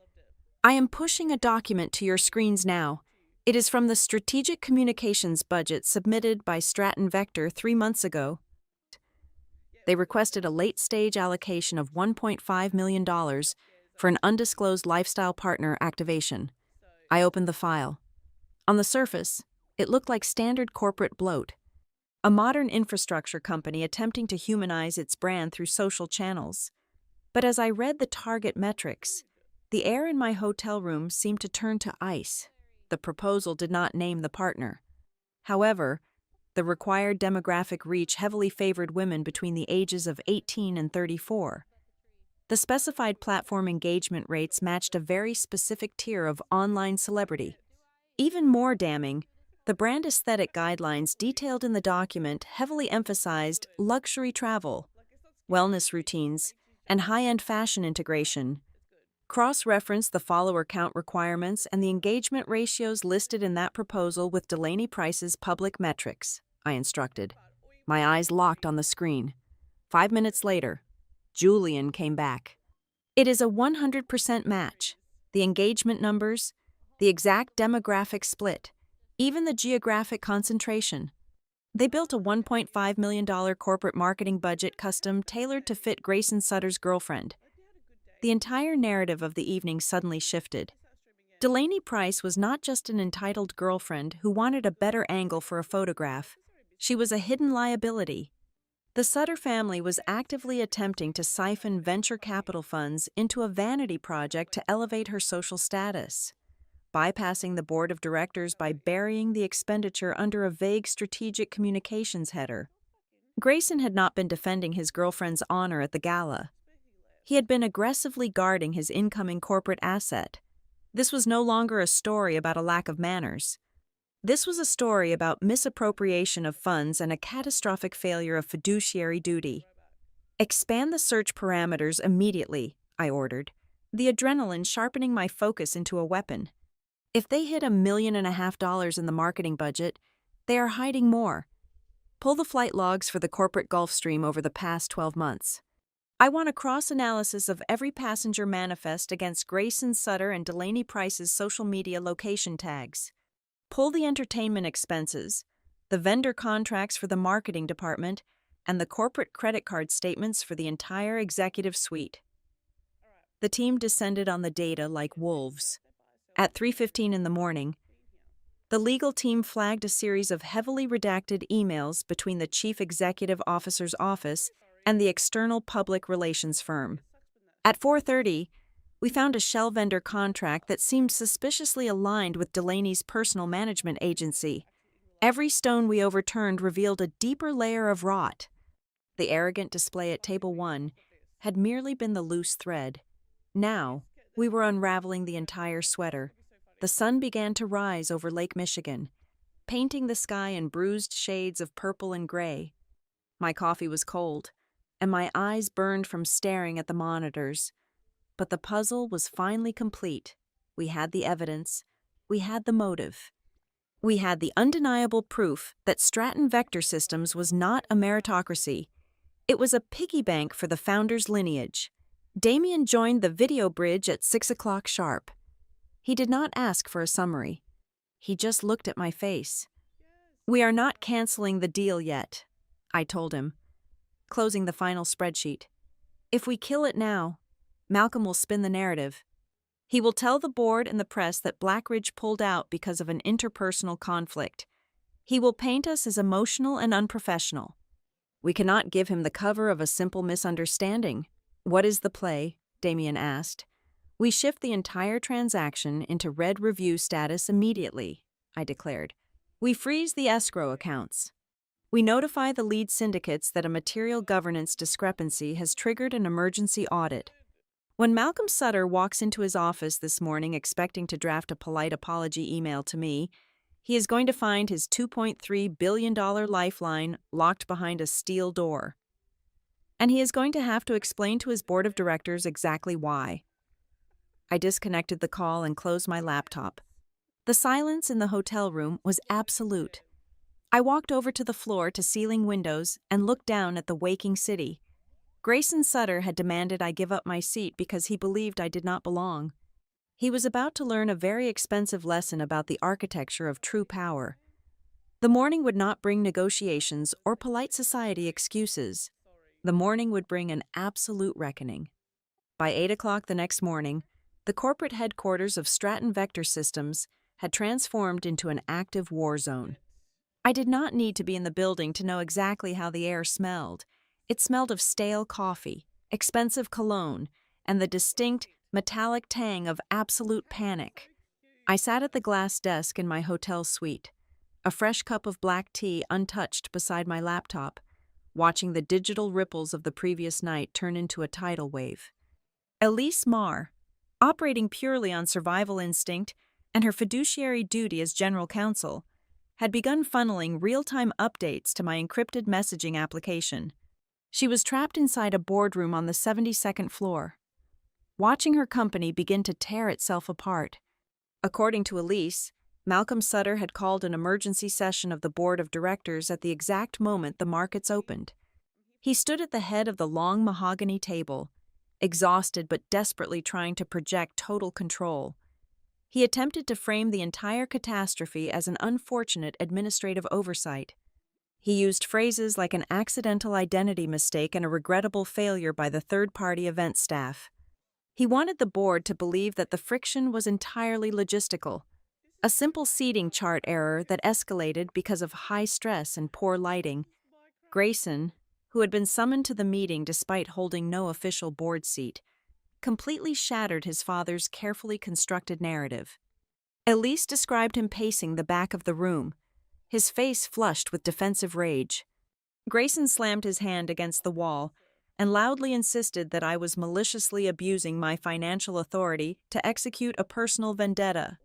I am pushing a document to your screens now. It is from the strategic communications budget submitted by Stratton Vector 3 months ago. They requested a late-stage allocation of $1.5 million for an undisclosed lifestyle partner activation. I opened the file. On the surface, it looked like standard corporate bloat, a modern infrastructure company attempting to humanize its brand through social channels. But as I read the target metrics, the air in my hotel room seemed to turn to ice. The proposal did not name the partner. However, the required demographic reach heavily favored women between the ages of 18 and 34. The specified platform engagement rates matched a very specific tier of online celebrity. Even more damning, the brand aesthetic guidelines detailed in the document heavily emphasized luxury travel, wellness routines, and high-end fashion integration. Cross-reference the follower count requirements and the engagement ratios listed in that proposal with Delaney Price's public metrics, I instructed. My eyes locked on the screen. 5 minutes later, Julian came back. It is a 100% match. The engagement numbers, the exact demographic split, even the geographic concentration. They built a $1.5 million corporate marketing budget custom tailored to fit Grayson Sutter's girlfriend. The entire narrative of the evening suddenly shifted. Delaney Price was not just an entitled girlfriend who wanted a better angle for a photograph. She was a hidden liability. The Sutter family was actively attempting to siphon venture capital funds into a vanity project to elevate her social status, bypassing the board of directors by burying the expenditure under a vague strategic communications header. Grayson had not been defending his girlfriend's honor at the gala. He had been aggressively guarding his incoming corporate asset. This was no longer a story about a lack of manners. This was a story about misappropriation of funds and a catastrophic failure of fiduciary duty. "Expand the search parameters immediately," I ordered, the adrenaline sharpening my focus into a weapon. If they hit $1.5 million in the marketing budget, they are hiding more. Pull the flight logs for the corporate Gulfstream over the past 12 months. I want a cross-analysis of every passenger manifest against Grayson Sutter and Delaney Price's social media location tags. Pull the entertainment expenses, the vendor contracts for the marketing department, and the corporate credit card statements for the entire executive suite. The team descended on the data like wolves. At 3:15 in the morning, the legal team flagged a series of heavily redacted emails between the chief executive officer's office and the external public relations firm. At 4:30, we found a shell vendor contract that seemed suspiciously aligned with Delaney's personal management agency. Every stone we overturned revealed a deeper layer of rot. The arrogant display at Table 1 had merely been the loose thread. Now, we were unraveling the entire sweater. The sun began to rise over Lake Michigan, painting the sky in bruised shades of purple and gray. My coffee was cold, and my eyes burned from staring at the monitors. But the puzzle was finally complete. We had the evidence. We had the motive. We had the undeniable proof that Stratton Vector Systems was not a meritocracy. It was a piggy bank for the founder's lineage. Damien joined the video bridge at 6 o'clock sharp. He did not ask for a summary. He just looked at my face. "We are not canceling the deal yet," I told him, closing the final spreadsheet. "If we kill it now, Malcolm will spin the narrative. He will tell the board and the press that Blackridge pulled out because of an interpersonal conflict. He will paint us as emotional and unprofessional. We cannot give him the cover of a simple misunderstanding." "What is the play?" Damien asked. "We shift the entire transaction into red review status immediately," I declared. "We freeze the escrow accounts. We notify the lead syndicates that a material governance discrepancy has triggered an emergency audit. When Malcolm Sutter walks into his office this morning expecting to draft a polite apology email to me, he is going to find his $2.3 billion lifeline locked behind a steel door. And he is going to have to explain to his board of directors exactly why." I disconnected the call and closed my laptop. The silence in the hotel room was absolute. I walked over to the floor-to-ceiling windows and looked down at the waking city. Grayson Sutter had demanded I give up my seat because he believed I did not belong. He was about to learn a very expensive lesson about the architecture of true power. The morning would not bring negotiations or polite society excuses. The morning would bring an absolute reckoning. By 8 o'clock the next morning, the corporate headquarters of Stratton Vector Systems had transformed into an active war zone. I did not need to be in the building to know exactly how the air smelled. It smelled of stale coffee, expensive cologne, and the distinct, metallic tang of absolute panic. I sat at the glass desk in my hotel suite, a fresh cup of black tea untouched beside my laptop, watching the digital ripples of the previous night turn into a tidal wave. Elise Marr, operating purely on survival instinct and her fiduciary duty as general counsel, had begun funneling real-time updates to my encrypted messaging application. She was trapped inside a boardroom on the 72nd floor, watching her company begin to tear itself apart. According to Elise, Malcolm Sutter had called an emergency session of the board of directors at the exact moment the markets opened. He stood at the head of the long mahogany table, exhausted but desperately trying to project total control. He attempted to frame the entire catastrophe as an unfortunate administrative oversight. He used phrases like an accidental identity mistake and a regrettable failure by the third-party event staff. He wanted the board to believe that the friction was entirely logistical, a simple seating chart error that escalated because of high stress and poor lighting. Grayson, who had been summoned to the meeting despite holding no official board seat, completely shattered his father's carefully constructed narrative. Elise described him pacing the back of the room, his face flushed with defensive rage. Grayson slammed his hand against the wall and loudly insisted that I was maliciously abusing my financial authority to execute a personal vendetta.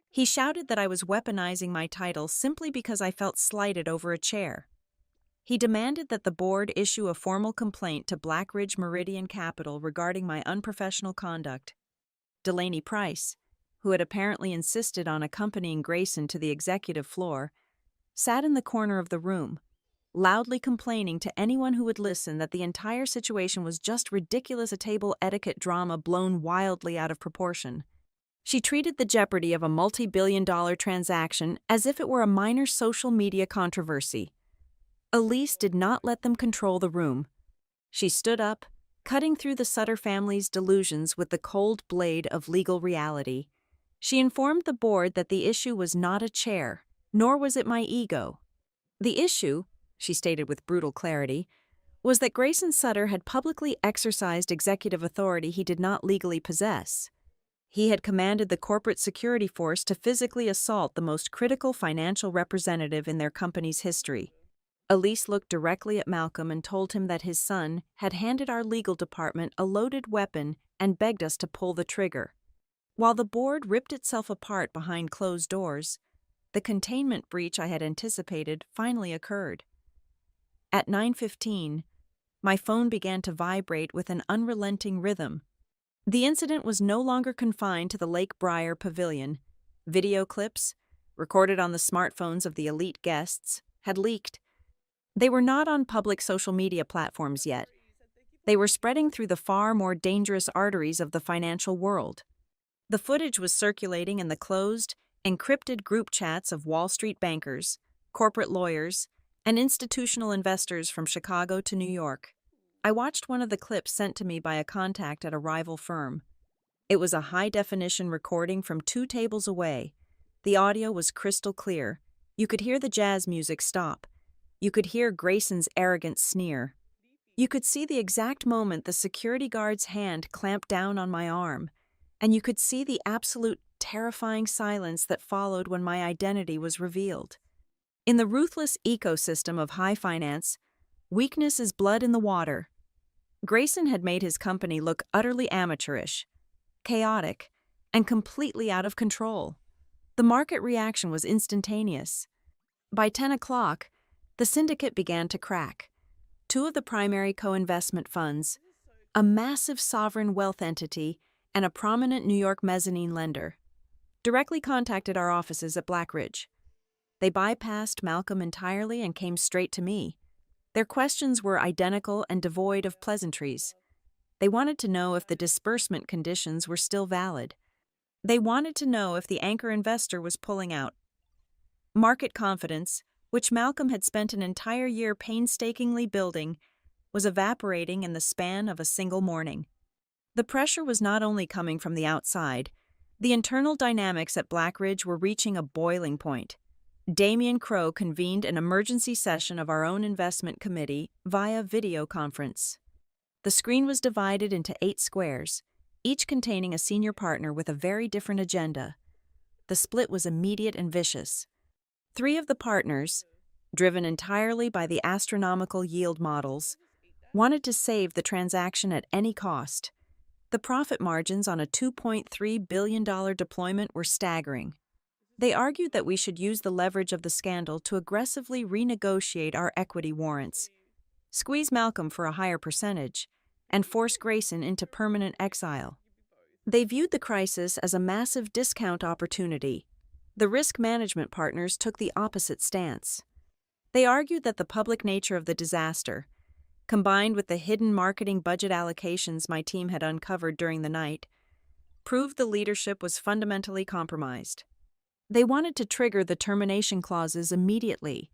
He shouted that I was weaponizing my title simply because I felt slighted over a chair. He demanded that the board issue a formal complaint to Blackridge Meridian Capital regarding my unprofessional conduct. Delaney Price, who had apparently insisted on accompanying Grayson to the executive floor, sat in the corner of the room, loudly complaining to anyone who would listen that the entire situation was just ridiculous, a table etiquette drama blown wildly out of proportion. She treated the jeopardy of a multi-billion-dollar transaction as if it were a minor social media controversy. Elise did not let them control the room. She stood up, cutting through the Sutter family's delusions with the cold blade of legal reality. She informed the board that the issue was not a chair, nor was it my ego. The issue, she stated with brutal clarity, was that Grayson Sutter had publicly exercised executive authority he did not legally possess. He had commanded the corporate security force to physically assault the most critical financial representative in their company's history. Elise looked directly at Malcolm and told him that his son had handed our legal department a loaded weapon and begged us to pull the trigger. While the board ripped itself apart behind closed doors, the containment breach I had anticipated finally occurred. At 9:15, my phone began to vibrate with an unrelenting rhythm. The incident was no longer confined to the Lake Briar Pavilion. Video clips, recorded on the smartphones of the elite guests, had leaked. They were not on public social media platforms yet. They were spreading through the far more dangerous arteries of the financial world. The footage was circulating in the closed, encrypted group chats of Wall Street bankers, corporate lawyers, and institutional investors from Chicago to New York. I watched one of the clips sent to me by a contact at a rival firm. It was a high-definition recording from 2 tables away. The audio was crystal clear. You could hear the jazz music stop. You could hear Grayson's arrogant sneer. You could see the exact moment the security guard's hand clamped down on my arm, and you could see the absolute terrifying silence that followed when my identity was revealed. In the ruthless ecosystem of high finance, weakness is blood in the water. Grayson had made his company look utterly amateurish, chaotic, and completely out of control. The market reaction was instantaneous. By 10 o'clock, the syndicate began to crack. 2 of the primary co-investment funds, a massive sovereign wealth entity, and a prominent New York mezzanine lender, directly contacted our offices at Blackridge. They bypassed Malcolm entirely and came straight to me. Their questions were identical and devoid of pleasantries. They wanted to know if the disbursement conditions were still valid. They wanted to know if the anchor investor was pulling out. Market confidence, which Malcolm had spent an entire year painstakingly building, was evaporating in the span of a single morning. The pressure was not only coming from the outside. The internal dynamics at Blackridge were reaching a boiling point. Damian Crowe convened an emergency session of our own investment committee via video conference. The screen was divided into 8 squares, each containing a senior partner with a very different agenda. The split was immediate and vicious. 3 of the partners, driven entirely by the astronomical yield models, wanted to save the transaction at any cost. The profit margins on a $2.3 billion deployment were staggering. They argued that we should use the leverage of the scandal to aggressively renegotiate our equity warrants, squeeze Malcolm for a higher percentage, and force Grayson into permanent exile. They viewed the crisis as a massive discount opportunity. The risk management partners took the opposite stance. They argued that the public nature of the disaster, combined with the hidden marketing budget allocations my team had uncovered during the night, proved the leadership was fundamentally compromised. They wanted to trigger the termination clauses immediately,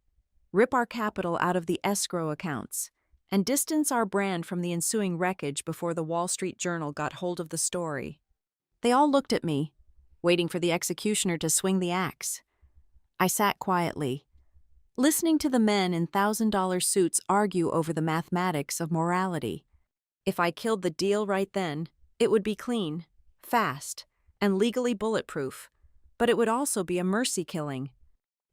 rip our capital out of the escrow accounts, and distance our brand from the ensuing wreckage before the Wall Street Journal got hold of the story. They all looked at me, waiting for the executioner to swing the axe. I sat quietly, listening to the men in $1,000 suits argue over the mathematics of morality. If I killed the deal right then, it would be clean, fast, and legally bulletproof, but it would also be a mercy killing.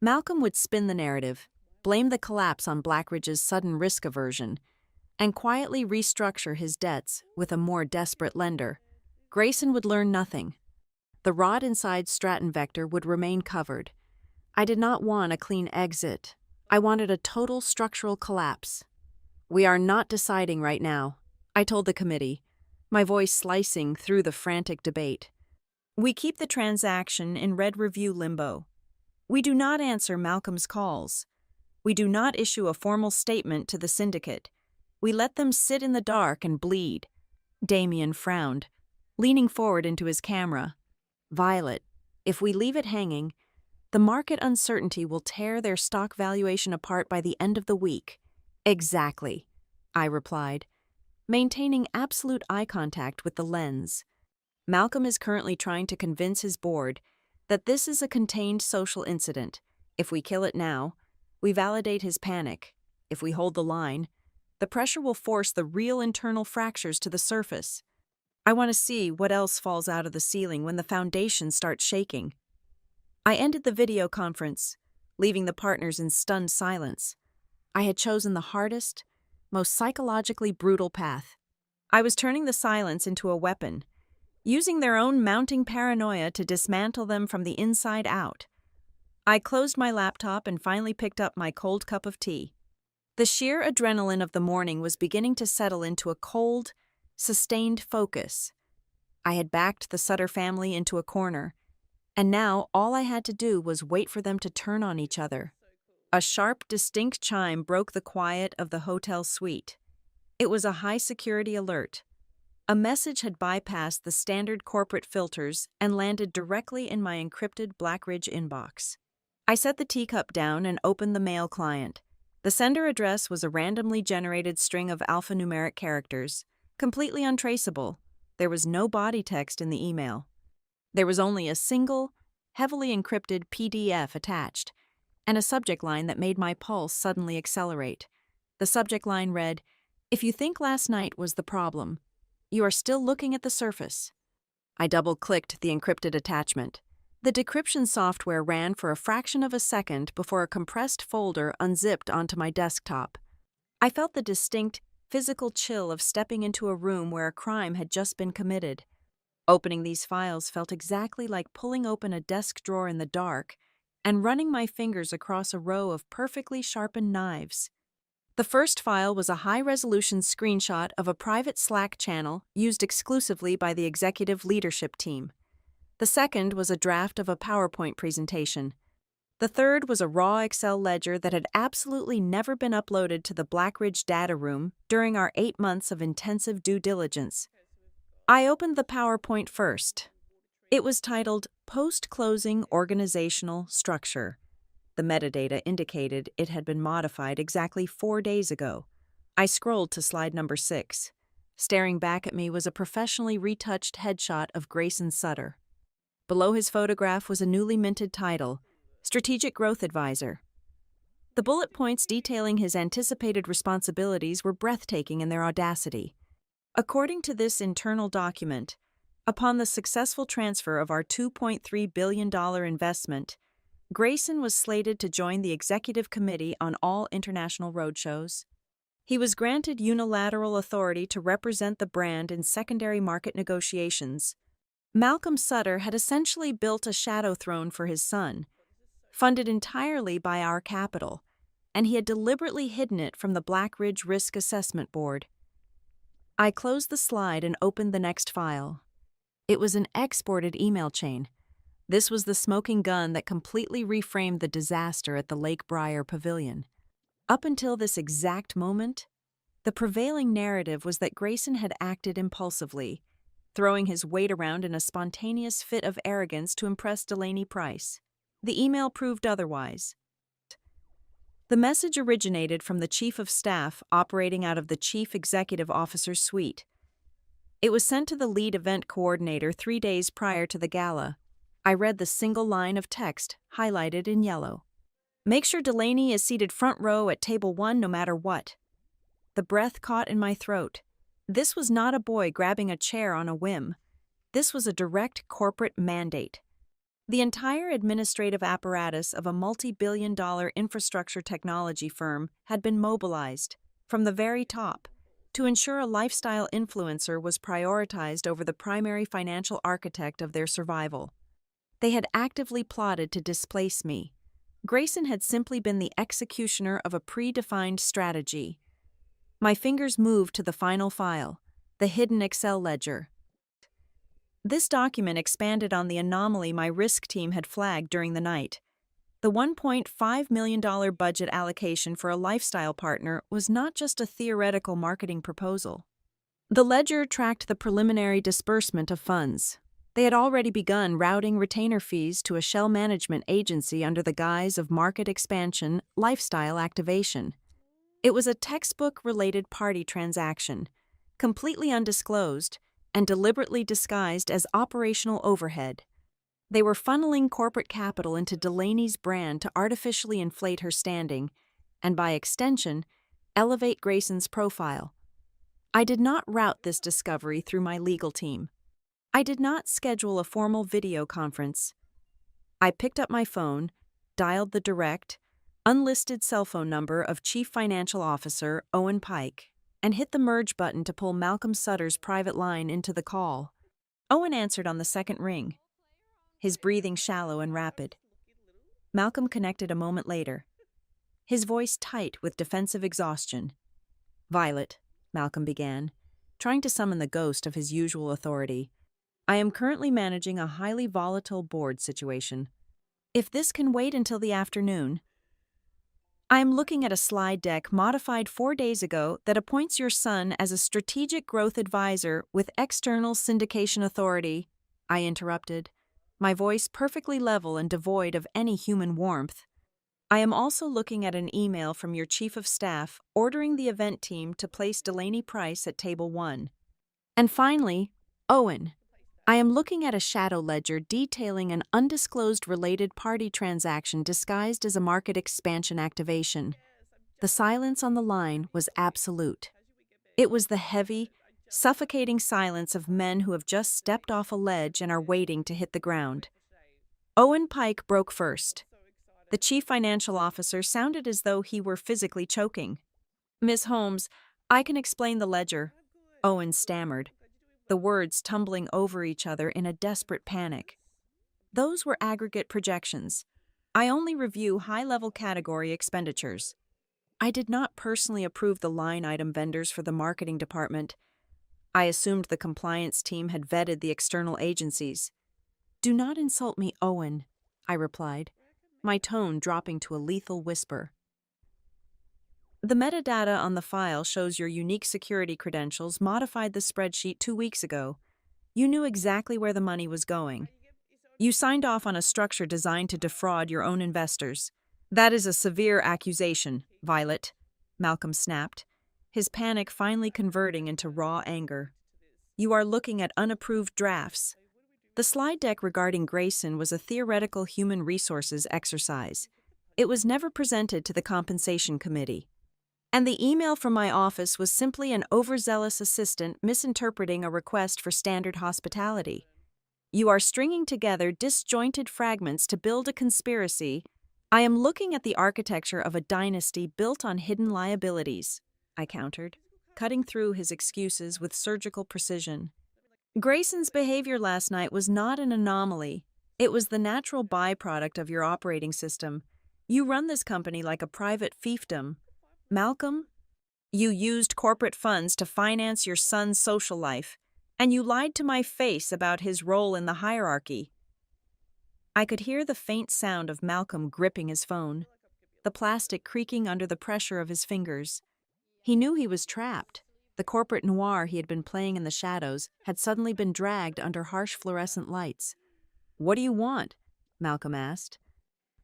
Malcolm would spin the narrative, blame the collapse on Blackridge's sudden risk aversion, and quietly restructure his debts with a more desperate lender. Grayson would learn nothing. The rot inside Stratton Vector would remain covered. I did not want a clean exit. I wanted a total structural collapse. "We are not deciding right now," I told the committee, my voice slicing through the frantic debate. "We keep the transaction in red review limbo. We do not answer Malcolm's calls. We do not issue a formal statement to the syndicate. We let them sit in the dark and bleed." Damien frowned, leaning forward into his camera. "Violet, if we leave it hanging, the market uncertainty will tear their stock valuation apart by the end of the week." "Exactly," I replied, maintaining absolute eye contact with the lens. "Malcolm is currently trying to convince his board that this is a contained social incident. If we kill it now, we validate his panic. If we hold the line, the pressure will force the real internal fractures to the surface. I want to see what else falls out of the ceiling when the foundation starts shaking." I ended the video conference, leaving the partners in stunned silence. I had chosen the hardest, most psychologically brutal path. I was turning the silence into a weapon, using their own mounting paranoia to dismantle them from the inside out. I closed my laptop and finally picked up my cold cup of tea. The sheer adrenaline of the morning was beginning to settle into a cold, sustained focus. I had backed the Sutter family into a corner, and now all I had to do was wait for them to turn on each other. A sharp, distinct chime broke the quiet of the hotel suite. It was a high-security alert. A message had bypassed the standard corporate filters and landed directly in my encrypted Blackridge inbox. I set the teacup down and opened the mail client. The sender address was a randomly generated string of alphanumeric characters, completely untraceable. There was no body text in the email. There was only a single, heavily encrypted PDF attached, and a subject line that made my pulse suddenly accelerate. The subject line read, "If you think last night was the problem, you are still looking at the surface." I double-clicked the encrypted attachment. The decryption software ran for a fraction of a second before a compressed folder unzipped onto my desktop. I felt the distinct, physical chill of stepping into a room where a crime had just been committed. Opening these files felt exactly like pulling open a desk drawer in the dark and running my fingers across a row of perfectly sharpened knives. The first file was a high-resolution screenshot of a private Slack channel used exclusively by the executive leadership team. The second was a draft of a PowerPoint presentation. The third was a raw Excel ledger that had absolutely never been uploaded to the Blackridge data room during our 8 months of intensive due diligence. I opened the PowerPoint first. It was titled Post-Closing Organizational Structure. The metadata indicated it had been modified exactly 4 days ago. I scrolled to slide number 6. Staring back at me was a professionally retouched headshot of Grayson Sutter. Below his photograph was a newly minted title, Strategic Growth Advisor. The bullet points detailing his anticipated responsibilities were breathtaking in their audacity. According to this internal document, upon the successful transfer of our $2.3 billion investment, Grayson was slated to join the executive committee on all international roadshows. He was granted unilateral authority to represent the brand in secondary market negotiations. Malcolm Sutter had essentially built a shadow throne for his son, funded entirely by our capital, and he had deliberately hidden it from the Blackridge Risk Assessment Board. I closed the slide and opened the next file. It was an exported email chain. This was the smoking gun that completely reframed the disaster at the Lake Briar Pavilion. Up until this exact moment, The prevailing narrative was that Grayson had acted impulsively, throwing his weight around in a spontaneous fit of arrogance to impress Delaney Price. The email proved otherwise. The message originated from the Chief of Staff operating out of the Chief Executive Officer's suite. It was sent to the lead event coordinator 3 days prior to the gala. I read the single line of text, highlighted in yellow. "Make sure Delaney is seated front row at table 1 no matter what." The breath caught in my throat. This was not a boy grabbing a chair on a whim. This was a direct corporate mandate. The entire administrative apparatus of a multi-billion-dollar infrastructure technology firm had been mobilized, from the very top, to ensure a lifestyle influencer was prioritized over the primary financial architect of their survival. They had actively plotted to displace me. Grayson had simply been the executioner of a predefined strategy. My fingers moved to the final file, the hidden Excel ledger. This document expanded on the anomaly my risk team had flagged during the night. The $1.5 million budget allocation for a lifestyle partner was not just a theoretical marketing proposal. The ledger tracked the preliminary disbursement of funds. They had already begun routing retainer fees to a shell management agency under the guise of market expansion, lifestyle activation. It was a textbook-related party transaction, completely undisclosed and deliberately disguised as operational overhead. They were funneling corporate capital into Delaney's brand to artificially inflate her standing, and by extension, elevate Grayson's profile. I did not route this discovery through my legal team. I did not schedule a formal video conference. I picked up my phone, dialed the direct, unlisted cell phone number of Chief Financial Officer Owen Pike, and hit the merge button to pull Malcolm Sutter's private line into the call. Owen answered on the second ring, his breathing shallow and rapid. Malcolm connected a moment later, his voice tight with defensive exhaustion. "Violet," Malcolm began, trying to summon the ghost of his usual authority, "I am currently managing a highly volatile board situation. If this can wait until the afternoon, I am looking at a slide deck modified 4 days ago that appoints your son as a strategic growth advisor with external syndication authority," I interrupted, my voice perfectly level and devoid of any human warmth. "I am also looking at an email from your Chief of Staff ordering the event team to place Delaney Price at table 1. And finally, Owen, I am looking at a shadow ledger detailing an undisclosed related party transaction disguised as a market expansion activation." The silence on the line was absolute. It was the heavy, suffocating silence of men who have just stepped off a ledge and are waiting to hit the ground. Owen Pike broke first. The Chief Financial Officer sounded as though he were physically choking. "Miss Holmes, I can explain the ledger," Owen stammered, the words tumbling over each other in a desperate panic. "Those were aggregate projections. I only review high-level category expenditures. I did not personally approve the line item vendors for the marketing department. I assumed the compliance team had vetted the external agencies." "Do not insult me, Owen," I replied, my tone dropping to a lethal whisper. "The metadata on the file shows your unique security credentials modified the spreadsheet 2 weeks ago. You knew exactly where the money was going. You signed off on a structure designed to defraud your own investors." "That is a severe accusation, Violet," Malcolm snapped, his panic finally converting into raw anger. "You are looking at unapproved drafts." The slide deck regarding Grayson was a theoretical human resources exercise. It was never presented to the compensation committee. And the email from my office was simply an overzealous assistant misinterpreting a request for standard hospitality. "You are stringing together disjointed fragments to build a conspiracy." "I am looking at the architecture of a dynasty built on hidden liabilities," I countered, cutting through his excuses with surgical precision. "Grayson's behavior last night was not an anomaly. It was the natural byproduct of your operating system. You run this company like a private fiefdom. Malcolm, you used corporate funds to finance your son's social life, and you lied to my face about his role in the hierarchy." I could hear the faint sound of Malcolm gripping his phone, the plastic creaking under the pressure of his fingers. He knew he was trapped. The corporate noir he had been playing in the shadows had suddenly been dragged under harsh fluorescent lights. "What do you want?" Malcolm asked.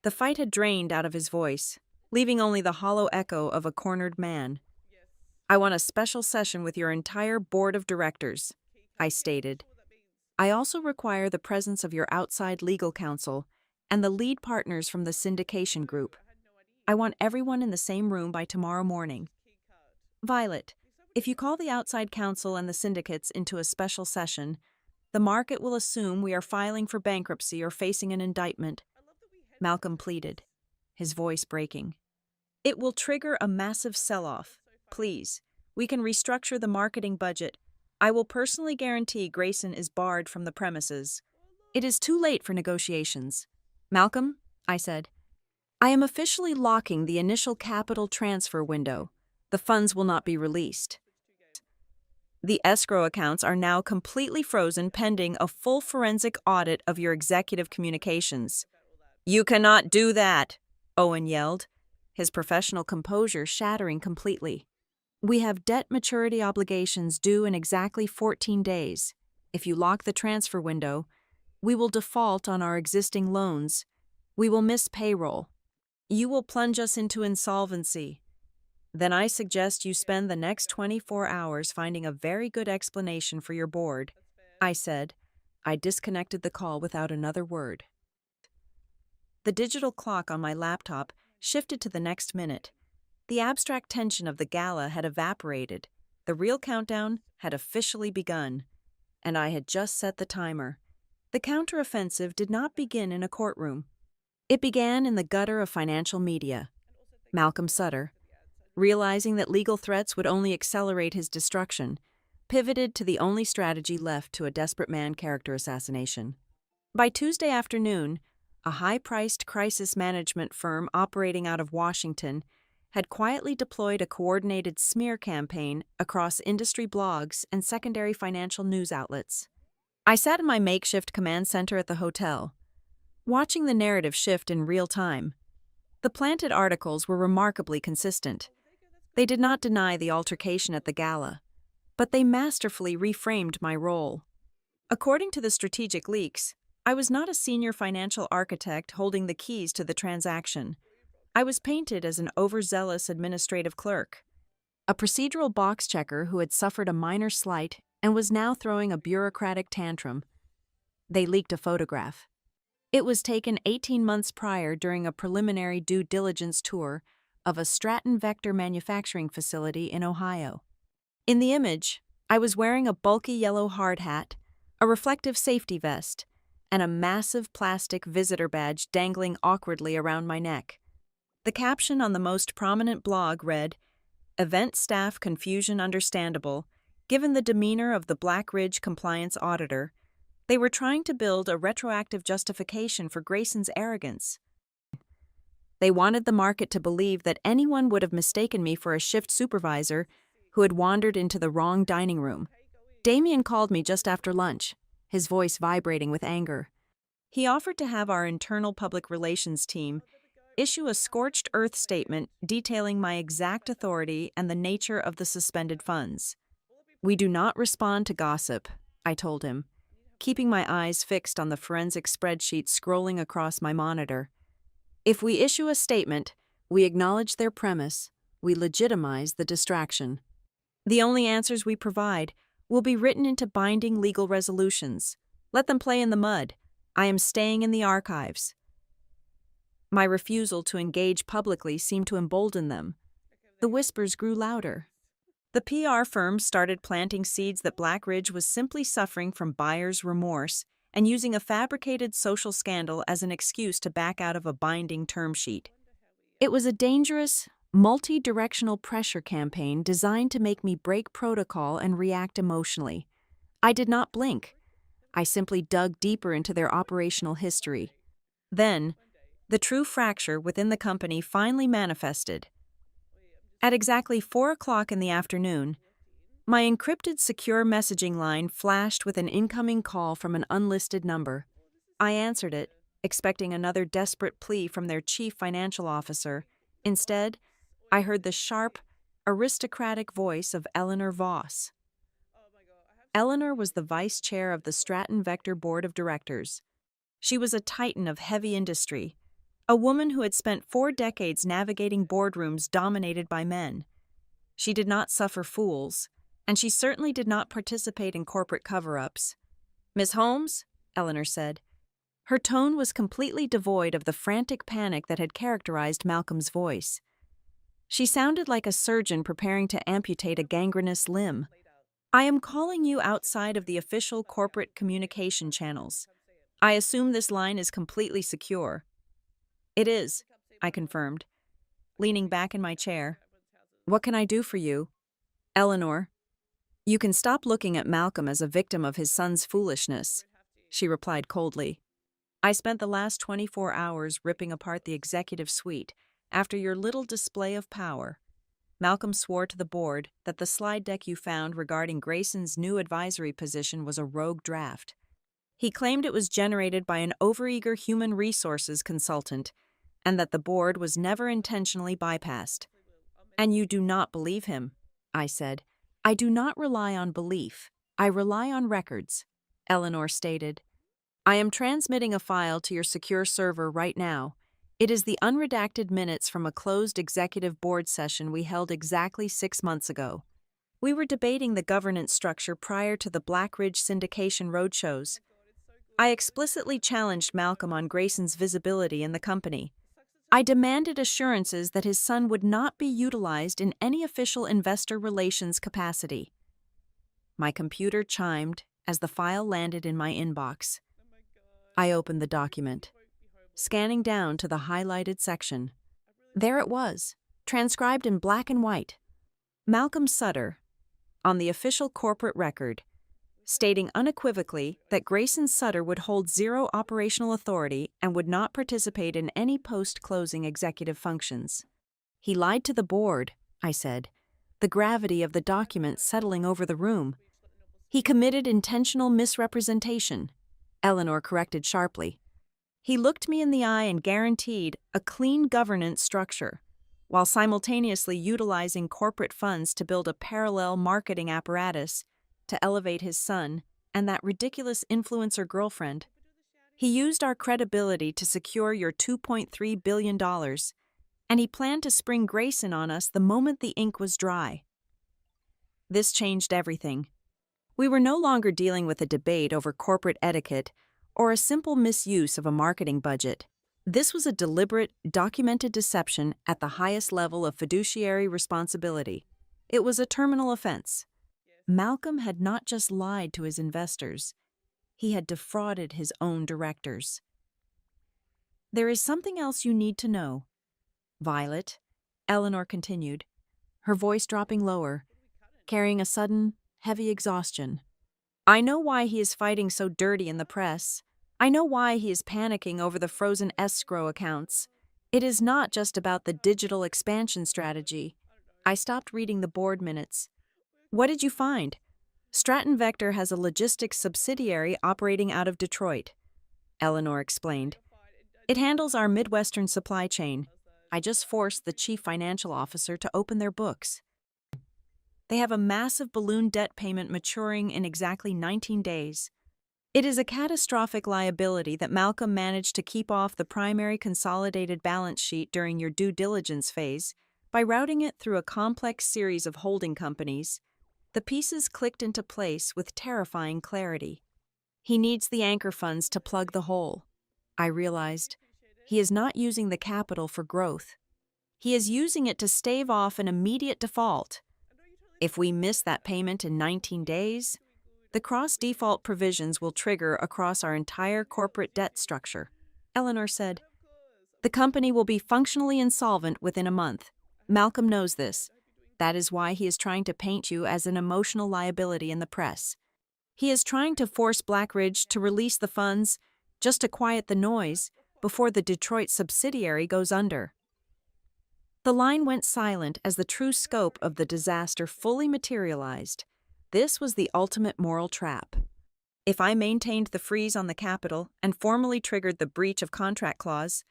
The fight had drained out of his voice, leaving only the hollow echo of a cornered man. "I want a special session with your entire board of directors," I stated. "I also require the presence of your outside legal counsel and the lead partners from the syndication group. I want everyone in the same room by tomorrow morning. Violet, if you call the outside counsel and the syndicates into a special session, the market will assume we are filing for bankruptcy or facing an indictment," Malcolm pleaded, his voice breaking. "It will trigger a massive sell-off. Please, we can restructure the marketing budget. I will personally guarantee Grayson is barred from the premises." "It is too late for negotiations." "Malcolm," I said, "I am officially locking the initial capital transfer window. The funds will not be released. The escrow accounts are now completely frozen pending a full forensic audit of your executive communications." "You cannot do that," Owen yelled, his professional composure shattering completely. "We have debt maturity obligations due in exactly 14 days. If you lock the transfer window, we will default on our existing loans. We will miss payroll. You will plunge us into insolvency. Then I suggest you spend the next 24 hours finding a very good explanation for your board," I said. I disconnected the call without another word. The digital clock on my laptop shifted to the next minute. The abstract tension of the gala had evaporated. The real countdown had officially begun, and I had just set the timer. The counteroffensive did not begin in a courtroom. It began in the gutter of financial media. Malcolm Sutter, realizing that legal threats would only accelerate his destruction, pivoted to the only strategy left to a desperate man character assassination. By Tuesday afternoon, a high-priced crisis management firm operating out of Washington had quietly deployed a coordinated smear campaign across industry blogs and secondary financial news outlets. I sat in my makeshift command center at the hotel, watching the narrative shift in real time. The planted articles were remarkably consistent. They did not deny the altercation at the gala, but they masterfully reframed my role. According to the strategic leaks, I was not a senior financial architect holding the keys to the transaction. I was painted as an overzealous administrative clerk, a procedural box checker who had suffered a minor slight and was now throwing a bureaucratic tantrum. They leaked a photograph. It was taken 18 months prior during a preliminary due diligence tour of a Stratton Vector manufacturing facility in Ohio. In the image, I was wearing a bulky yellow hard hat, a reflective safety vest, and a massive plastic visitor badge dangling awkwardly around my neck. The caption on the most prominent blog read, "Event staff confusion understandable, given the demeanor of the Black Ridge compliance auditor. They were trying to build a retroactive justification for Grayson's arrogance." They wanted the market to believe that anyone would have mistaken me for a shift supervisor who had wandered into the wrong dining room. Damien called me just after lunch, his voice vibrating with anger. He offered to have our internal public relations team issue a scorched earth statement detailing my exact authority and the nature of the suspended funds. "We do not respond to gossip," I told him, keeping my eyes fixed on the forensic spreadsheet scrolling across my monitor. "If we issue a statement, we acknowledge their premise, we legitimize the distraction. The only answers we provide will be written into binding legal resolutions. Let them play in the mud. I am staying in the archives." My refusal to engage publicly seemed to embolden them. The whispers grew louder. The PR firm started planting seeds that Black Ridge was simply suffering from buyer's remorse and using a fabricated social scandal as an excuse to back out of a binding term sheet. It was a dangerous, multi-directional pressure campaign designed to make me break protocol and react emotionally. I did not blink. I simply dug deeper into their operational history. Then, the true fracture within the company finally manifested. At exactly 4 o'clock in the afternoon, my encrypted secure messaging line flashed with an incoming call from an unlisted number. I answered it, expecting another desperate plea from their chief financial officer. Instead, I heard the sharp, aristocratic voice of Eleanor Voss. Eleanor was the vice chair of the Stratton Vector Board of Directors. She was a titan of heavy industry, a woman who had spent 4 decades navigating boardrooms dominated by men. She did not suffer fools, and she certainly did not participate in corporate cover-ups. "Miss Holmes," Eleanor said. Her tone was completely devoid of the frantic panic that had characterized Malcolm's voice. She sounded like a surgeon preparing to amputate a gangrenous limb. "I am calling you outside of the official corporate communication channels. I assume this line is completely secure." "It is," I confirmed, leaning back in my chair. "What can I do for you?" "Eleanor, you can stop looking at Malcolm as a victim of his son's foolishness," she replied coldly. "I spent the last 24 hours ripping apart the executive suite after your little display of power. Malcolm swore to the board that the slide deck you found regarding Grayson's new advisory position was a rogue draft. He claimed it was generated by an overeager human resources consultant and that the board was never intentionally bypassed." "And you do not believe him," I said. "I do not rely on belief. I rely on records," Eleanor stated. "I am transmitting a file to your secure server right now. It is the unredacted minutes from a closed executive board session we held exactly 6 months ago. We were debating the governance structure prior to the Black Ridge syndication roadshows. I explicitly challenged Malcolm on Grayson's visibility in the company. I demanded assurances that his son would not be utilized in any official investor relations capacity." My computer chimed as the file landed in my inbox. I opened the document, scanning down to the highlighted section. There it was, transcribed in black and white. Malcolm Sutter, on the official corporate record, stating unequivocally that Grayson Sutter would hold zero operational authority and would not participate in any post-closing executive functions. "He lied to the board," I said, the gravity of the document settling over the room. "He committed intentional misrepresentation," Eleanor corrected sharply. "He looked me in the eye and guaranteed a clean governance structure, while simultaneously utilizing corporate funds to build a parallel marketing apparatus to elevate his son and that ridiculous influencer girlfriend. He used our credibility to secure your $2.3 billion, and he planned to spring Grayson on us the moment the ink was dry." This changed everything. We were no longer dealing with a debate over corporate etiquette or a simple misuse of a marketing budget. This was a deliberate, documented deception at the highest level of fiduciary responsibility. It was a terminal offense. Malcolm had not just lied to his investors, he had defrauded his own directors. "There is something else you need to know, Violet," Eleanor continued, her voice dropping lower, carrying a sudden, heavy exhaustion. "I know why he is fighting so dirty in the press. I know why he is panicking over the frozen escrow accounts. It is not just about the digital expansion strategy." I stopped reading the board minutes. "What did you find?" "Stratton Vector has a logistics subsidiary operating out of Detroit," Eleanor explained. "It handles our Midwestern supply chain. I just forced the chief financial officer to open their books. They have a massive balloon debt payment maturing in exactly 19 days. It is a catastrophic liability that Malcolm managed to keep off the primary consolidated balance sheet during your due diligence phase by routing it through a complex series of holding companies. The pieces clicked into place with terrifying clarity. He needs the anchor funds to plug the hole. I realized he is not using the capital for growth. He is using it to stave off an immediate default. If we miss that payment in 19 days, the cross-default provisions will trigger across our entire corporate debt structure," Eleanor said. "The company will be functionally insolvent within a month. Malcolm knows this. That is why he is trying to paint you as an emotional liability in the press. He is trying to force Black Ridge to release the funds just to quiet the noise before the Detroit subsidiary goes under." The line went silent as the true scope of the disaster fully materialized. This was the ultimate moral trap. If I maintained the freeze on the capital and formally triggered the breach of contract clause,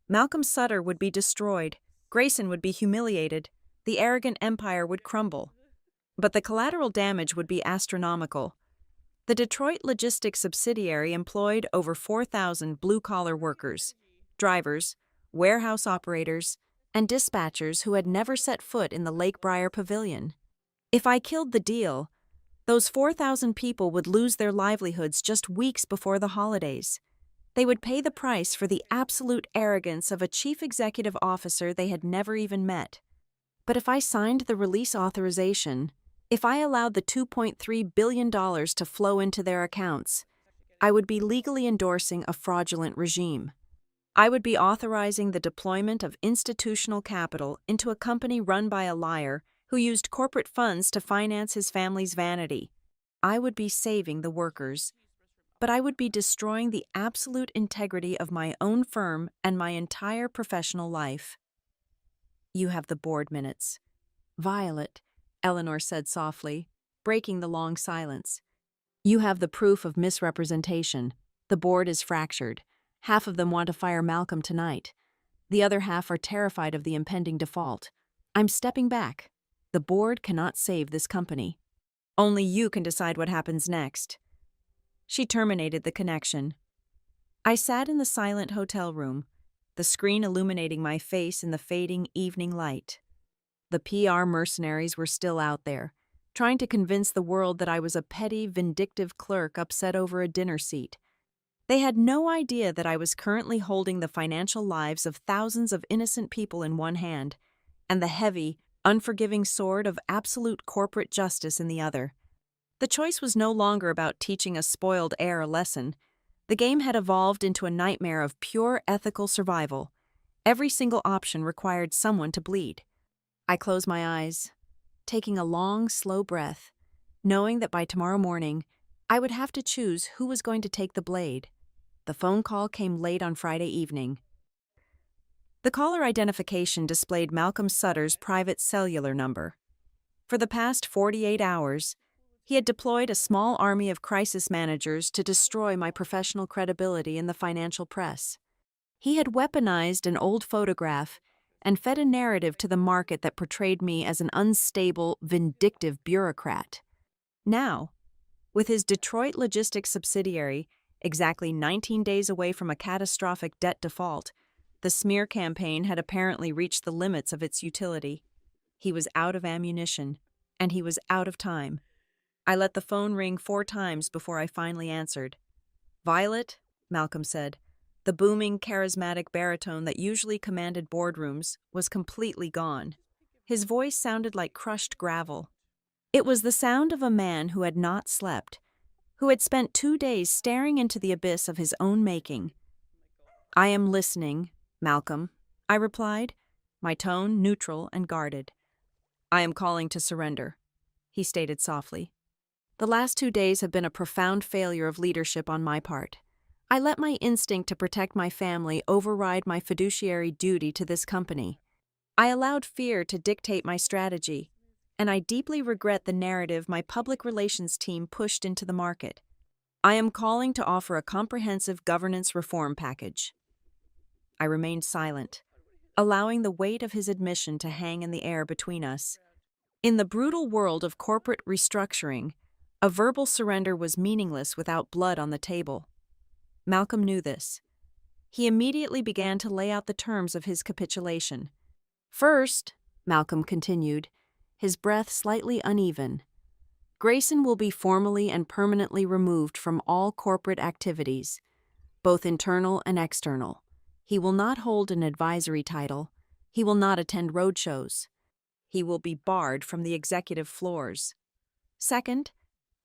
Malcolm Sutter would be destroyed, Grayson would be humiliated, the arrogant empire would crumble. But the collateral damage would be astronomical. The Detroit logistics subsidiary employed over 4,000 blue-collar workers, drivers, warehouse operators, and dispatchers who had never set foot in the Lake Briar Pavilion. If I killed the deal, those 4,000 people would lose their livelihoods just weeks before the holidays. They would pay the price for the absolute arrogance of a chief executive officer they had never even met. But if I signed the release authorization, if I allowed the $2.3 billion to flow into their accounts, I would be legally endorsing a fraudulent regime. I would be authorizing the deployment of institutional capital into a company run by a liar who used corporate funds to finance his family's vanity. I would be saving the workers, but I would be destroying the absolute integrity of my own firm and my entire professional life. You have the board minutes. Violet, Eleanor said softly, breaking the long silence. You have the proof of misrepresentation. The board is fractured. Half of them want to fire Malcolm tonight. The other half are terrified of the impending default. I'm stepping back. The board cannot save this company. Only you can decide what happens next. She terminated the connection. I sat in the silent hotel room, the screen illuminating my face in the fading evening light. The PR mercenaries were still out there, trying to convince the world that I was a petty, vindictive clerk upset over a dinner seat. They had no idea that I was currently holding the financial lives of thousands of innocent people in one hand, and the heavy, unforgiving sword of absolute corporate justice in the other. The choice was no longer about teaching a spoiled heir a lesson. The game had evolved into a nightmare of pure ethical survival. Every single option required someone to bleed. I closed my eyes, taking a long, slow breath, knowing that by tomorrow morning, I would have to choose who was going to take the blade. The phone call came late on Friday evening. The caller identification displayed Malcolm Sutter's private cellular number. For the past 48 hours, he had deployed a small army of crisis managers to destroy my professional credibility in the financial press. He had weaponized an old photograph and fed a narrative to the market that portrayed me as an unstable, vindictive bureaucrat. Now, with his Detroit logistics subsidiary exactly 19 days away from a catastrophic debt default, the smear campaign had apparently reached the limits of its utility. He was out of ammunition, and he was out of time. I let the phone ring 4 times before I finally answered. "Violet," Malcolm said. The booming, charismatic baritone that usually commanded boardrooms was completely gone. His voice sounded like crushed gravel. It was the sound of a man who had not slept, who had spent 2 days staring into the abyss of his own making. "I am listening, Malcolm," I replied, my tone neutral and guarded. "I am calling to surrender," he stated softly. The last 2 days have been a profound failure of leadership on my part. I let my instinct to protect my family override my fiduciary duty to this company. I allowed fear to dictate my strategy, and I deeply regret the narrative my public relations team pushed into the market. I am calling to offer a comprehensive governance reform package. I remained silent, allowing the weight of his admission to hang in the air between us. In the brutal world of corporate restructuring, a verbal surrender was meaningless without blood on the table. Malcolm knew this. He immediately began to lay out the terms of his capitulation. "First," Malcolm continued, his breath slightly uneven, "Grayson will be formally and permanently removed from all corporate activities, both internal and external. He will not hold an advisory title. He will not attend roadshows. He will be barred from the executive floors. Second,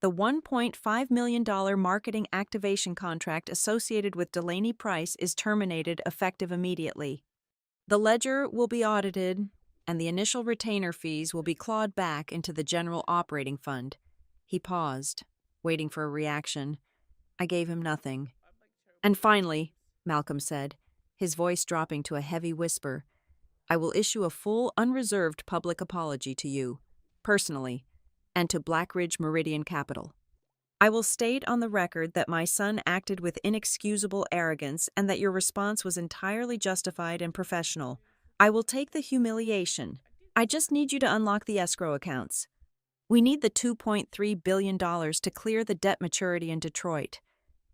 the $1.5 million marketing activation contract associated with Delaney Price is terminated effective immediately. The ledger will be audited, and the initial retainer fees will be clawed back into the general operating fund." He paused, waiting for a reaction. I gave him nothing. "And finally," Malcolm said, his voice dropping to a heavy whisper, "I will issue a full, unreserved public apology to you, personally, and to Blackridge Meridian Capital. I will state on the record that my son acted with inexcusable arrogance and that your response was entirely justified and professional. I will take the humiliation, I just need you to unlock the escrow accounts. We need the $2.3 billion to clear the debt maturity in Detroit.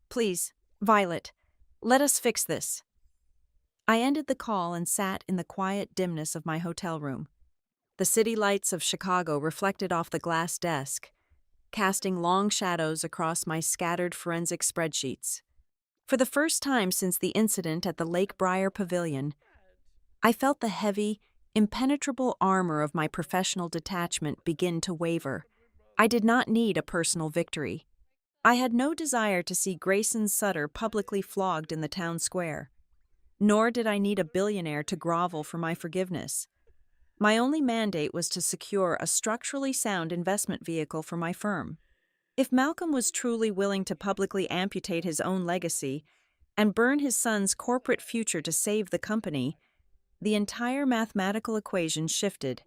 Please, Violet, let us fix this. I ended the call and sat in the quiet dimness of my hotel room. The city lights of Chicago reflected off the glass desk, casting long shadows across my scattered forensic spreadsheets. For the first time since the incident at the Lake Briar Pavilion, I felt the heavy, impenetrable armor of my professional detachment begin to waver. I did not need a personal victory. I had no desire to see Grayson Sutter publicly flogged in the town square. Nor did I need a billionaire to grovel for my forgiveness. My only mandate was to secure a structurally sound investment vehicle for my firm. If Malcolm was truly willing to publicly amputate his own legacy and burn his son's corporate future to save the company, the entire mathematical equation shifted.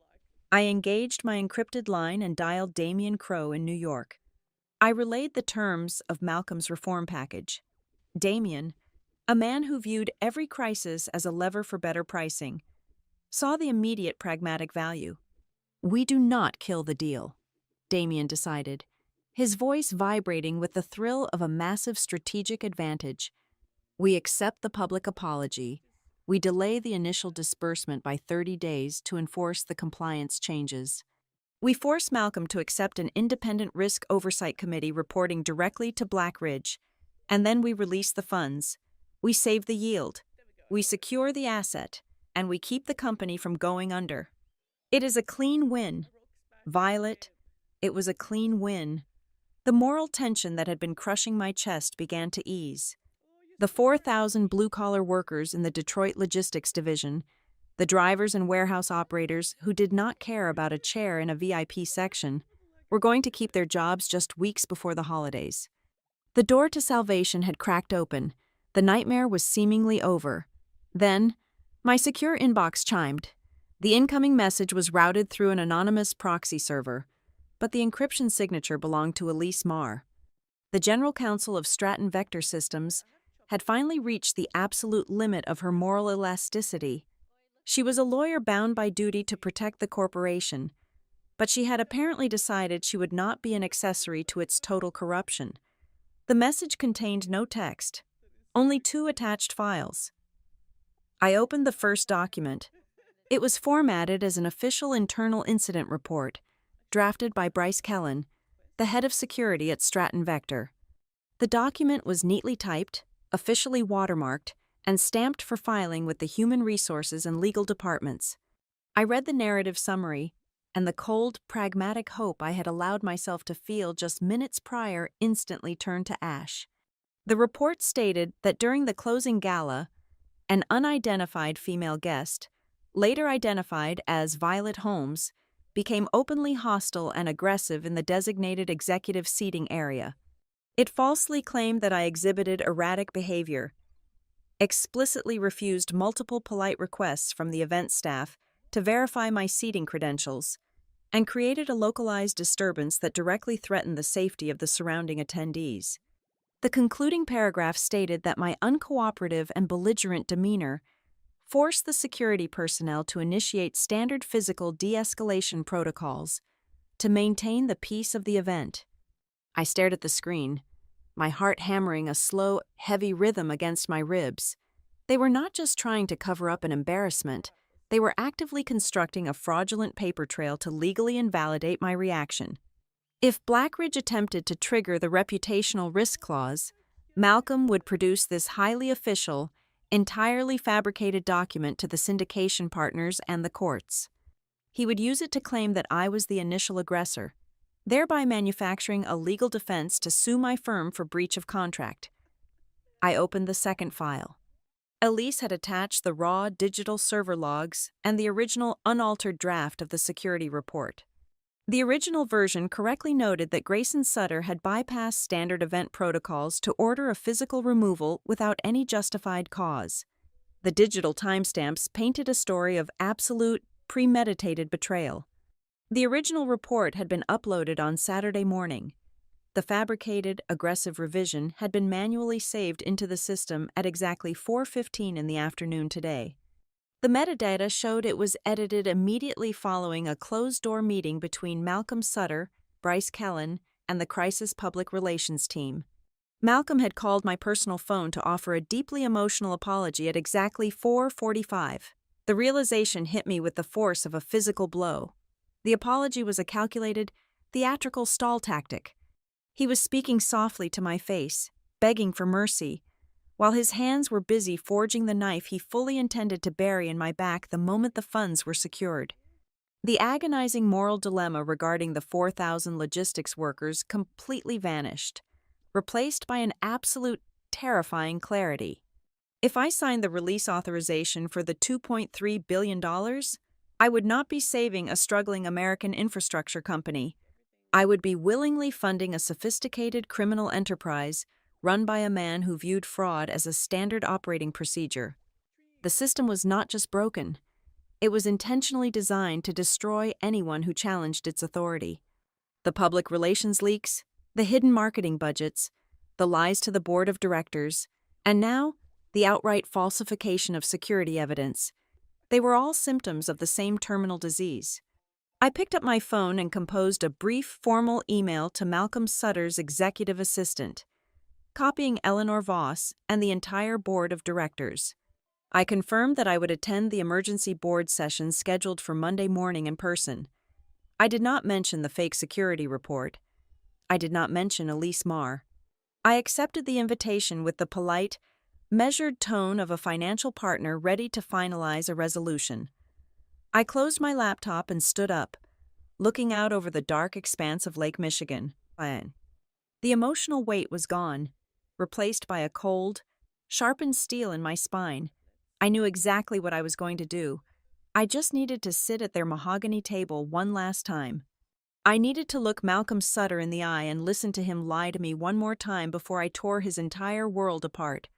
I engaged my encrypted line and dialed Damian Crowe in New York. I relayed the terms of Malcolm's reform package. Damian, a man who viewed every crisis as a lever for better pricing, saw the immediate pragmatic value. "We do not kill the deal," Damian decided, his voice vibrating with the thrill of a massive strategic advantage. "We accept the public apology. We delay the initial disbursement by 30 days to enforce the compliance changes. We force Malcolm to accept an independent risk oversight committee reporting directly to Blackridge, and then we release the funds. We save the yield. We secure the asset, and we keep the company from going under. It is a clean win. Violet, it was a clean win." The moral tension that had been crushing my chest began to ease. The 4,000 blue-collar workers in the Detroit Logistics Division, the drivers and warehouse operators who did not care about a chair in a VIP section, were going to keep their jobs just weeks before the holidays. The door to salvation had cracked open. The nightmare was seemingly over. Then, my secure inbox chimed. The incoming message was routed through an anonymous proxy server, but the encryption signature belonged to Elise Marr. The general counsel of Stratton Vector Systems had finally reached the absolute limit of her moral elasticity. She was a lawyer bound by duty to protect the corporation, but she had apparently decided she would not be an accessory to its total corruption. The message contained no text, only 2 attached files. I opened the first document. It was formatted as an official internal incident report, drafted by Bryce Kellen, the head of security at Stratton Vector. The document was neatly typed, officially watermarked, and stamped for filing with the human resources and legal departments. I read the narrative summary, and the cold, pragmatic hope I had allowed myself to feel just minutes prior instantly turned to ash. The report stated that during the closing gala, an unidentified female guest, later identified as Violet Holmes, became openly hostile and aggressive in the designated executive seating area. It falsely claimed that I exhibited erratic behavior, explicitly refused multiple polite requests from the event staff to verify my seating credentials, and created a localized disturbance that directly threatened the safety of the surrounding attendees. The concluding paragraph stated that my uncooperative and belligerent demeanor forced the security personnel to initiate standard physical de-escalation protocols to maintain the peace of the event. I stared at the screen, my heart hammering a slow, heavy rhythm against my ribs. They were not just trying to cover up an embarrassment, they were actively constructing a fraudulent paper trail to legally invalidate my reaction. If Blackridge attempted to trigger the reputational risk clause, Malcolm would produce this highly official, entirely fabricated document to the syndication partners and the courts. He would use it to claim that I was the initial aggressor, thereby manufacturing a legal defense to sue my firm for breach of contract. I opened the second file. Elise had attached the raw digital server logs and the original unaltered draft of the security report. The original version correctly noted that Grayson Sutter had bypassed standard event protocols to order a physical removal without any justified cause. The digital timestamps painted a story of absolute, premeditated betrayal. The original report had been uploaded on Saturday morning. The fabricated, aggressive revision had been manually saved into the system at exactly 4:15 in the afternoon today. The metadata showed it was edited immediately following a closed-door meeting between Malcolm Sutter, Bryce Kellen, and the Crisis Public Relations team. Malcolm had called my personal phone to offer a deeply emotional apology at exactly 4:45. The realization hit me with the force of a physical blow. The apology was a calculated, theatrical stall tactic. He was speaking softly to my face, begging for mercy, while his hands were busy forging the knife he fully intended to bury in my back the moment the funds were secured. The agonizing moral dilemma regarding the 4,000 logistics workers completely vanished, replaced by an absolute, terrifying clarity. If I signed the release authorization for the $2.3 billion, I would not be saving a struggling American infrastructure company. I would be willingly funding a sophisticated criminal enterprise run by a man who viewed fraud as a standard operating procedure. The system was not just broken. It was intentionally designed to destroy anyone who challenged its authority. The public relations leaks, the hidden marketing budgets, the lies to the board of directors, and now, the outright falsification of security evidence. They were all symptoms of the same terminal disease. I picked up my phone and composed a brief, formal email to Malcolm Sutter's executive assistant, copying Eleanor Voss and the entire board of directors. I confirmed that I would attend the emergency board session scheduled for Monday morning in person. I did not mention the fake security report. I did not mention Elise Marr. I accepted the invitation with the polite, measured tone of a financial partner ready to finalize a resolution. I closed my laptop and stood up, looking out over the dark expanse of Lake Michigan. The emotional weight was gone, replaced by a cold, sharpened steel in my spine. I knew exactly what I was going to do. I just needed to sit at their mahogany table one last time. I needed to look Malcolm Sutter in the eye and listen to him lie to me one more time before I tore his entire world apart.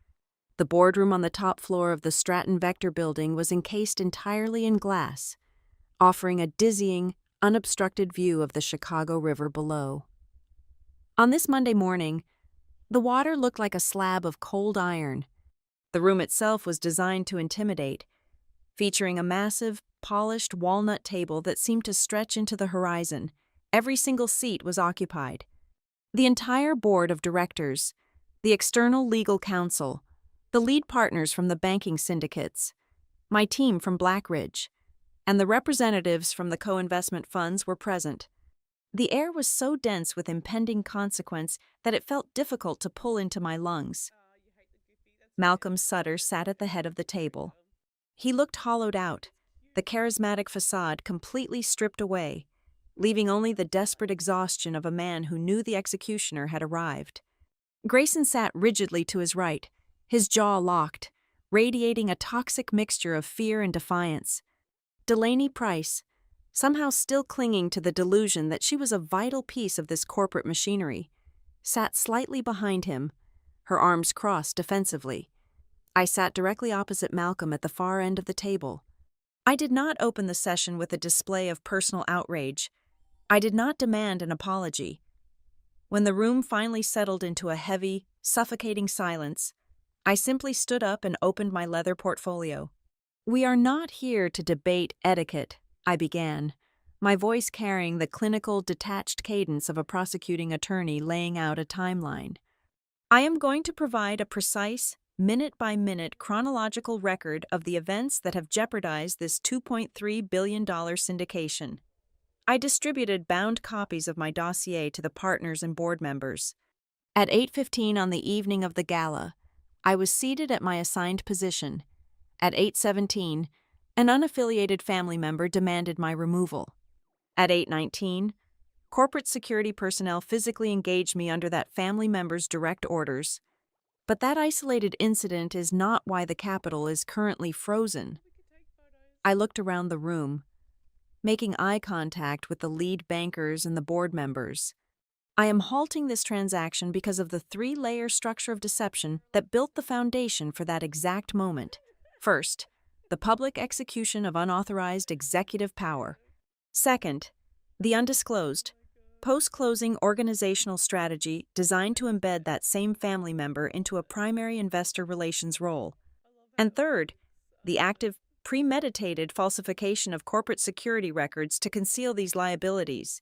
The boardroom on the top floor of the Stratton Vector building was encased entirely in glass, offering a dizzying, unobstructed view of the Chicago River below. On this Monday morning, the water looked like a slab of cold iron. The room itself was designed to intimidate, featuring a massive, polished walnut table that seemed to stretch into the horizon. Every single seat was occupied. The entire board of directors, the external legal counsel, the lead partners from the banking syndicates, my team from Blackridge, and the representatives from the co-investment funds were present. The air was so dense with impending consequence that it felt difficult to pull into my lungs. Malcolm Sutter sat at the head of the table. He looked hollowed out, the charismatic facade completely stripped away, leaving only the desperate exhaustion of a man who knew the executioner had arrived. Grayson sat rigidly to his right, his jaw locked, radiating a toxic mixture of fear and defiance. Delaney Price, somehow still clinging to the delusion that she was a vital piece of this corporate machinery, sat slightly behind him, her arms crossed defensively. I sat directly opposite Malcolm at the far end of the table. I did not open the session with a display of personal outrage. I did not demand an apology. When the room finally settled into a heavy, suffocating silence, I simply stood up and opened my leather portfolio. "We are not here to debate etiquette," I began, my voice carrying the clinical, detached cadence of a prosecuting attorney laying out a timeline. "I am going to provide a precise, minute-by-minute chronological record of the events that have jeopardized this $2.3 billion syndication." I distributed bound copies of my dossier to the partners and board members. At 8:15 on the evening of the gala, I was seated at my assigned position. At 8:17, an unaffiliated family member demanded my removal. At 8:19, corporate security personnel physically engaged me under that family member's direct orders. But that isolated incident is not why the Capitol is currently frozen. I looked around the room, making eye contact with the lead bankers and the board members. I am halting this transaction because of the three-layer structure of deception that built the foundation for that exact moment. First, the public execution of unauthorized executive power. Second, the undisclosed, post-closing organizational strategy designed to embed that same family member into a primary investor relations role. And third, the active, premeditated falsification of corporate security records to conceal these liabilities.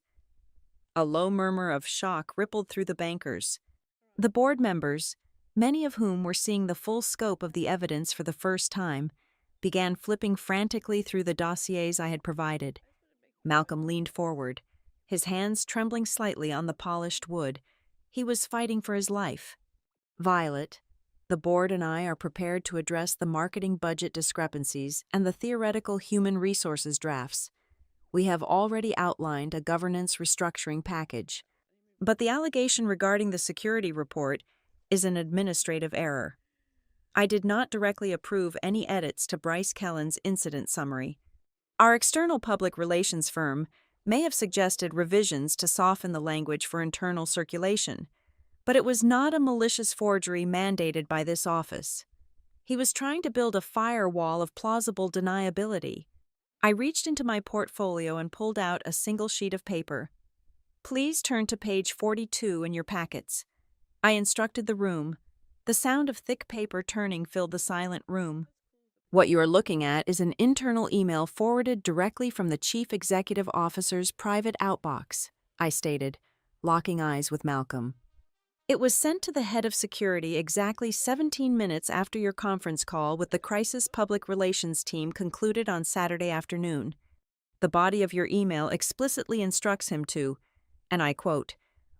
A low murmur of shock rippled through the bankers. The board members, many of whom were seeing the full scope of the evidence for the first time, began flipping frantically through the dossiers I had provided. Malcolm leaned forward, his hands trembling slightly on the polished wood. He was fighting for his life. Violet, the board and I are prepared to address the marketing budget discrepancies and the theoretical human resources drafts. We have already outlined a governance restructuring package. But the allegation regarding the security report is an administrative error. I did not directly approve any edits to Bryce Kellen's incident summary. Our external public relations firm may have suggested revisions to soften the language for internal circulation, but it was not a malicious forgery mandated by this office. He was trying to build a firewall of plausible deniability. I reached into my portfolio and pulled out a single sheet of paper. Please turn to page 42 in your packets. I instructed the room. The sound of thick paper turning filled the silent room. What you are looking at is an internal email forwarded directly from the Chief Executive Officer's private outbox, I stated, locking eyes with Malcolm. It was sent to the head of security exactly 17 minutes after your conference call with the Crisis Public Relations team concluded on Saturday afternoon. The body of your email explicitly instructs him to, and I quote,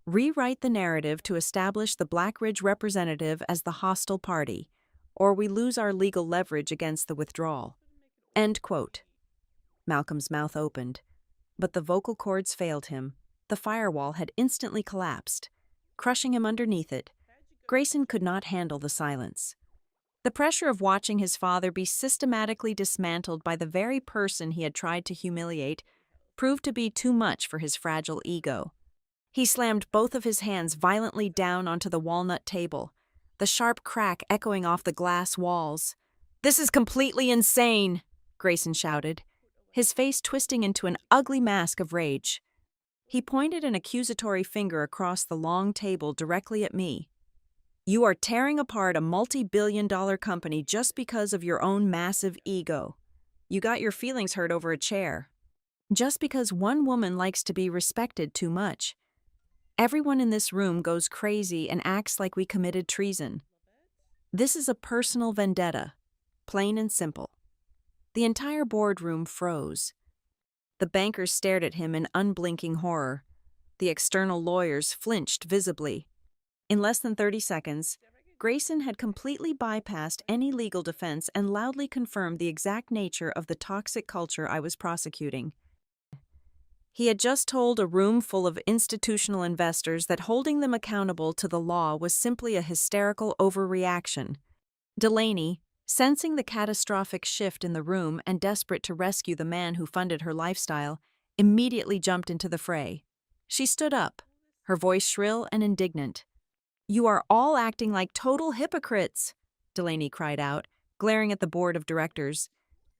rewrite the narrative to establish the Blackridge representative as the hostile party, or we lose our legal leverage against the withdrawal. End quote. Malcolm's mouth opened, but the vocal cords failed him. The firewall had instantly collapsed, crushing him underneath it. Grayson could not handle the silence. The pressure of watching his father be systematically dismantled by the very person he had tried to humiliate proved to be too much for his fragile ego. He slammed both of his hands violently down onto the walnut table, the sharp crack echoing off the glass walls. "This is completely insane," Grayson shouted, his face twisting into an ugly mask of rage. He pointed an accusatory finger across the long table directly at me. "You are tearing apart a multi-billion-dollar company just because of your own massive ego. You got your feelings hurt over a chair. Just because one woman likes to be respected too much. Everyone in this room goes crazy and acts like we committed treason. This is a personal vendetta, plain and simple." The entire boardroom froze. The bankers stared at him in unblinking horror. The external lawyers flinched visibly. In less than 30 seconds, Grayson had completely bypassed any legal defense and loudly confirmed the exact nature of the toxic culture I was prosecuting. He had just told a room full of institutional investors that holding them accountable to the law was simply a hysterical overreaction. Delaney, sensing the catastrophic shift in the room and desperate to rescue the man who funded her lifestyle, immediately jumped into the fray. She stood up, her voice shrill and indignant. "You are all acting like total hypocrites," Delaney cried out, glaring at the board of directors.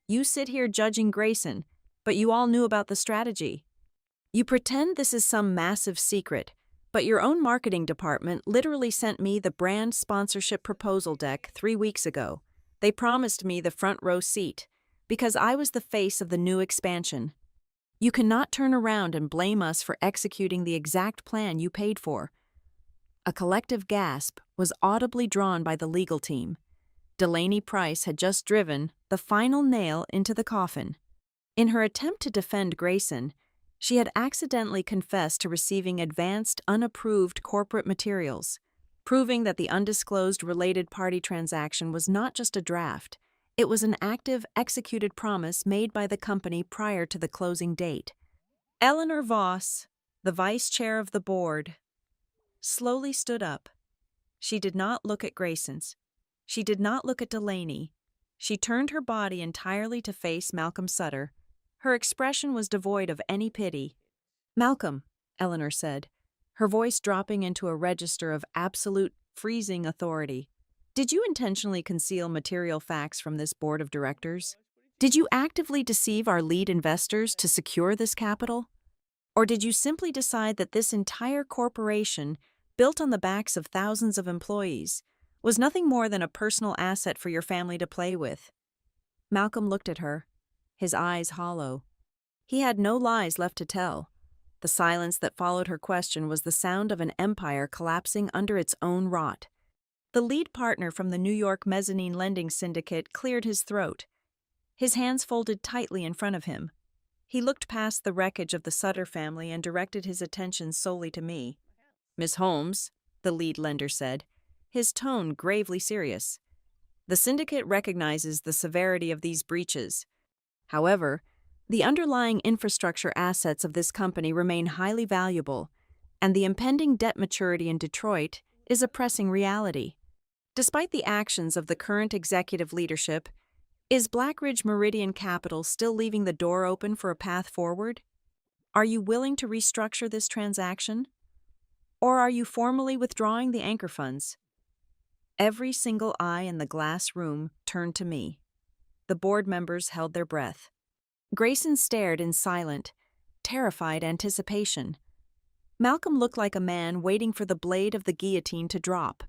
"You sit here judging Grayson, but you all knew about the strategy. You pretend this is some massive secret, but your own marketing department literally sent me the brand sponsorship proposal deck 3 weeks ago. They promised me the front row seat, because I was the face of the new expansion. You cannot turn around and blame us for executing the exact plan you paid for." A collective gasp was audibly drawn by the legal team. Delaney Price had just driven the final nail into the coffin. In her attempt to defend Grayson, she had accidentally confessed to receiving advanced, unapproved corporate materials, proving that the undisclosed related party transaction was not just a draft, it was an active, executed promise made by the company prior to the closing date. Eleanor Voss, the vice chair of the board, slowly stood up. She did not look at Grayson's. She did not look at Delaney. She turned her body entirely to face Malcolm Sutter. Her expression was devoid of any pity. "Malcolm," Eleanor said, her voice dropping into a register of absolute, freezing authority, "did you intentionally conceal material facts from this board of directors? Did you actively deceive our lead investors to secure this capital? Or did you simply decide that this entire corporation, built on the backs of thousands of employees, was nothing more than a personal asset for your family to play with?" Malcolm looked at her, his eyes hollow. He had no lies left to tell. The silence that followed her question was the sound of an empire collapsing under its own rot. The lead partner from the New York mezzanine lending syndicate cleared his throat, his hands folded tightly in front of him. He looked past the wreckage of the Sutter family and directed his attention solely to me. "Miss Holmes," the lead lender said, his tone gravely serious, "the syndicate recognizes the severity of these breaches. However, the underlying infrastructure assets of this company remain highly valuable, and the impending debt maturity in Detroit is a pressing reality. Despite the actions of the current executive leadership, is Blackridge Meridian Capital still leaving the door open for a path forward? Are you willing to restructure this transaction? Or are you formally withdrawing the anchor funds?" Every single eye in the glass room turned to me. The board members held their breath. Grayson stared in silent, terrified anticipation. Malcolm looked like a man waiting for the blade of the guillotine to drop.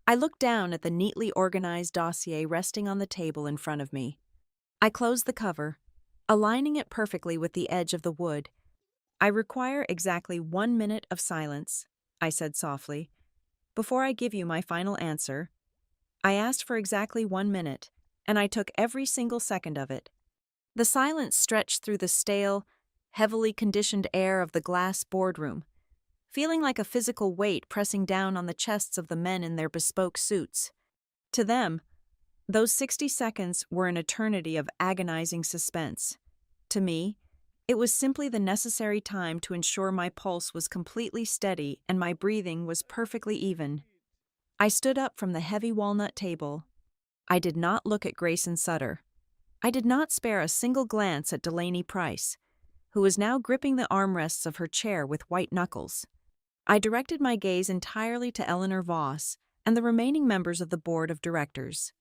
I looked down at the neatly organized dossier resting on the table in front of me. I closed the cover, aligning it perfectly with the edge of the wood. "I require exactly 1 minute of silence," I said softly. "Before I give you my final answer, I asked for exactly 1 minute, and I took every single second of it." The silence stretched through the stale, heavily conditioned air of the glass boardroom, feeling like a physical weight pressing down on the chests of the men in their bespoke suits. To them, those 60 seconds were an eternity of agonizing suspense. To me, it was simply the necessary time to ensure my pulse was completely steady and my breathing was perfectly even. I stood up from the heavy walnut table. I did not look at Grayson Sutter. I did not spare a single glance at Delaney Price, who was now gripping the armrests of her chair with white knuckles. I directed my gaze entirely to Eleanor Voss and the remaining members of the board of directors.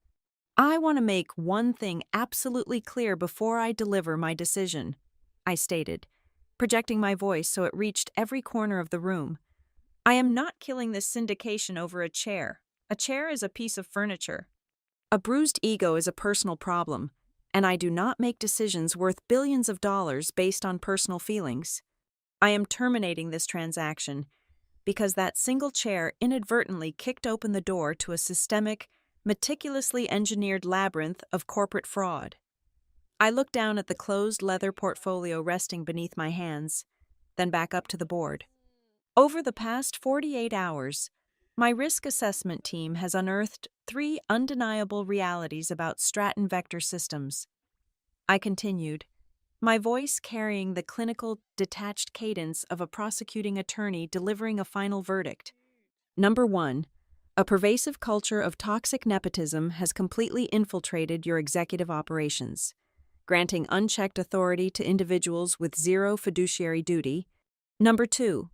"I want to make one thing absolutely clear before I deliver my decision," I stated, projecting my voice so it reached every corner of the room. "I am not killing this syndication over a chair. A chair is a piece of furniture. A bruised ego is a personal problem, and I do not make decisions worth billions of dollars based on personal feelings. I am terminating this transaction because that single chair inadvertently kicked open the door to a systemic, meticulously engineered labyrinth of corporate fraud." I looked down at the closed leather portfolio resting beneath my hands, then back up to the board. Over the past 48 hours, my risk assessment team has unearthed 3 undeniable realities about Stratton Vector Systems. I continued, my voice carrying the clinical, detached cadence of a prosecuting attorney delivering a final verdict. Number 1, a pervasive culture of toxic nepotism has completely infiltrated your executive operations, granting unchecked authority to individuals with zero fiduciary duty. Number 2,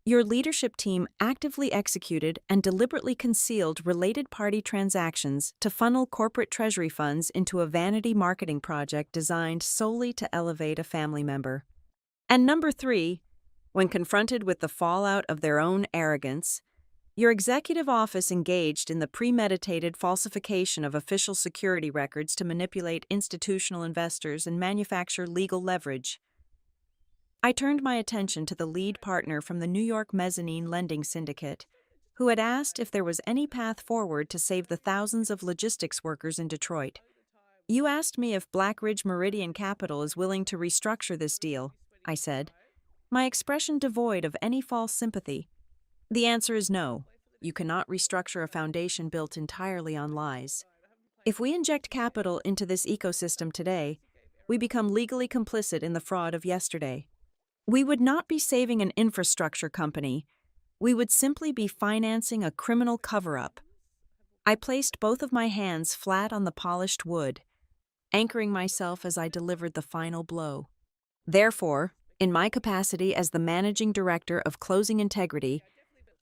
your leadership team actively executed and deliberately concealed related party transactions to funnel corporate treasury funds into a vanity marketing project designed solely to elevate a family member. And number 3, when confronted with the fallout of their own arrogance, your executive office engaged in the premeditated falsification of official security records to manipulate institutional investors and manufacture legal leverage. I turned my attention to the lead partner from the New York mezzanine lending syndicate, who had asked if there was any path forward to save the thousands of logistics workers in Detroit. "You asked me if Blackridge Meridian Capital is willing to restructure this deal," I said, my expression devoid of any false sympathy. "The answer is no. You cannot restructure a foundation built entirely on lies. If we inject capital into this ecosystem today, we become legally complicit in the fraud of yesterday. We would not be saving an infrastructure company. We would simply be financing a criminal cover-up." I placed both of my hands flat on the polished wood, anchoring myself as I delivered the final blow. "Therefore, in my capacity as the managing director of Closing Integrity,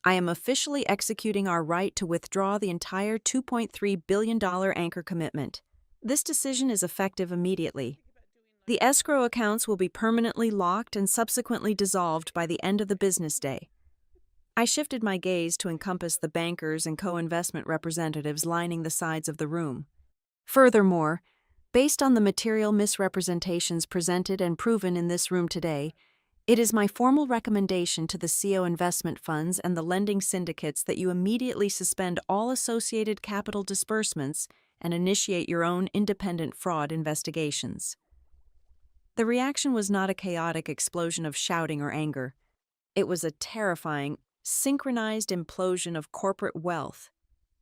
I am officially executing our right to withdraw the entire $2.3 billion anchor commitment. This decision is effective immediately. The escrow accounts will be permanently locked and subsequently dissolved by the end of the business day." I shifted my gaze to encompass the bankers and co-investment representatives lining the sides of the room. "Furthermore, Based on the material misrepresentations presented and proven in this room today, it is my formal recommendation to the CO investment funds and the lending syndicates that you immediately suspend all associated capital disbursements and initiate your own independent fraud investigations. The reaction was not a chaotic explosion of shouting or anger. It was a terrifying, synchronized implosion of corporate wealth.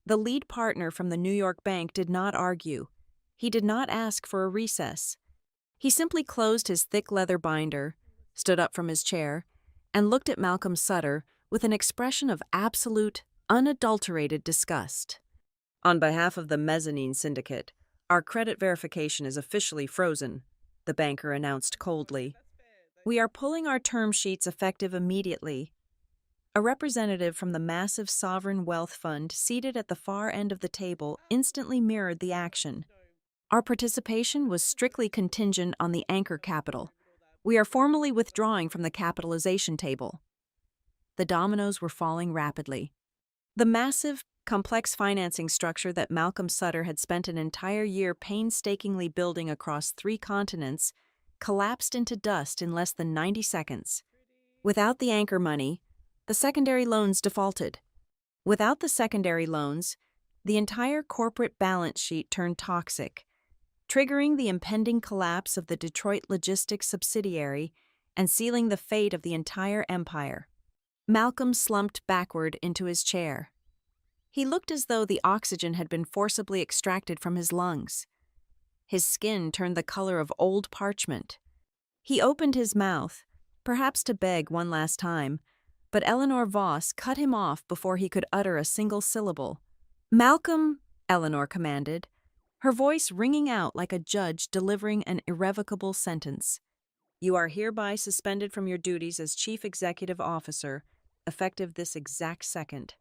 The lead partner from the New York bank did not argue. He did not ask for a recess. He simply closed his thick leather binder, stood up from his chair, and looked at Malcolm Sutter with an expression of absolute, unadulterated disgust. "On behalf of the mezzanine syndicate, our credit verification is officially frozen," the banker announced coldly. "We are pulling our term sheets effective immediately." A representative from the massive sovereign wealth fund seated at the far end of the table instantly mirrored the action. "Our participation was strictly contingent on the anchor capital. We are formally withdrawing from the capitalization table." The dominoes were falling rapidly. The massive, complex financing structure that Malcolm Sutter had spent an entire year painstakingly building across 3 continents collapsed into dust in less than 90 seconds. Without the anchor money, the secondary loans defaulted. Without the secondary loans, the entire corporate balance sheet turned toxic, triggering the impending collapse of the Detroit logistics subsidiary and sealing the fate of the entire empire. Malcolm slumped backward into his chair. He looked as though the oxygen had been forcibly extracted from his lungs. His skin turned the color of old parchment. He opened his mouth, perhaps to beg one last time, but Eleanor Voss cut him off before he could utter a single syllable. "Malcolm," Eleanor commanded, her voice ringing out like a judge delivering an irrevocable sentence. "You are hereby suspended from your duties as Chief Executive Officer, effective this exact second.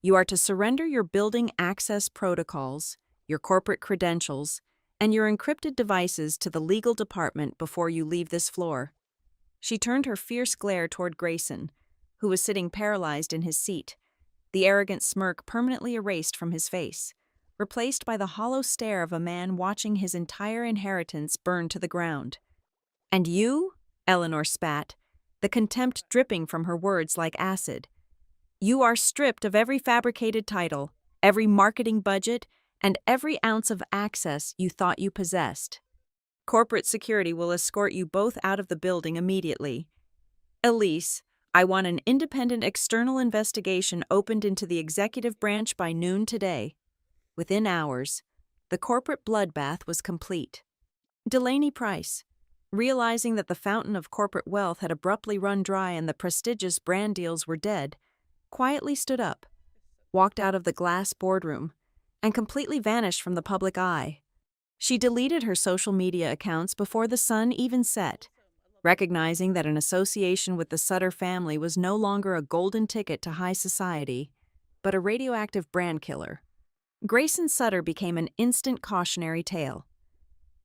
You are to surrender your building access protocols, your corporate credentials, and your encrypted devices to the legal department before you leave this floor." She turned her fierce glare toward Grayson, who was sitting paralyzed in his seat, the arrogant smirk permanently erased from his face, replaced by the hollow stare of a man watching his entire inheritance burn to the ground. "And you?" Eleanor spat, the contempt dripping from her words like acid. "You are stripped of every fabricated title, every marketing budget, and every ounce of access you thought you possessed. Corporate security will escort you both out of the building immediately. Elise, I want an independent external investigation opened into the executive branch by noon today." Within hours, the corporate bloodbath was complete. Delaney Price, realizing that the fountain of corporate wealth had abruptly run dry and the prestigious brand deals were dead, quietly stood up, walked out of the glass boardroom, and completely vanished from the public eye. She deleted her social media accounts before the sun even set, recognizing that an association with the Sutter family was no longer a golden ticket to high society, but a radioactive brand killer. Grayson Sutter became an instant cautionary tale.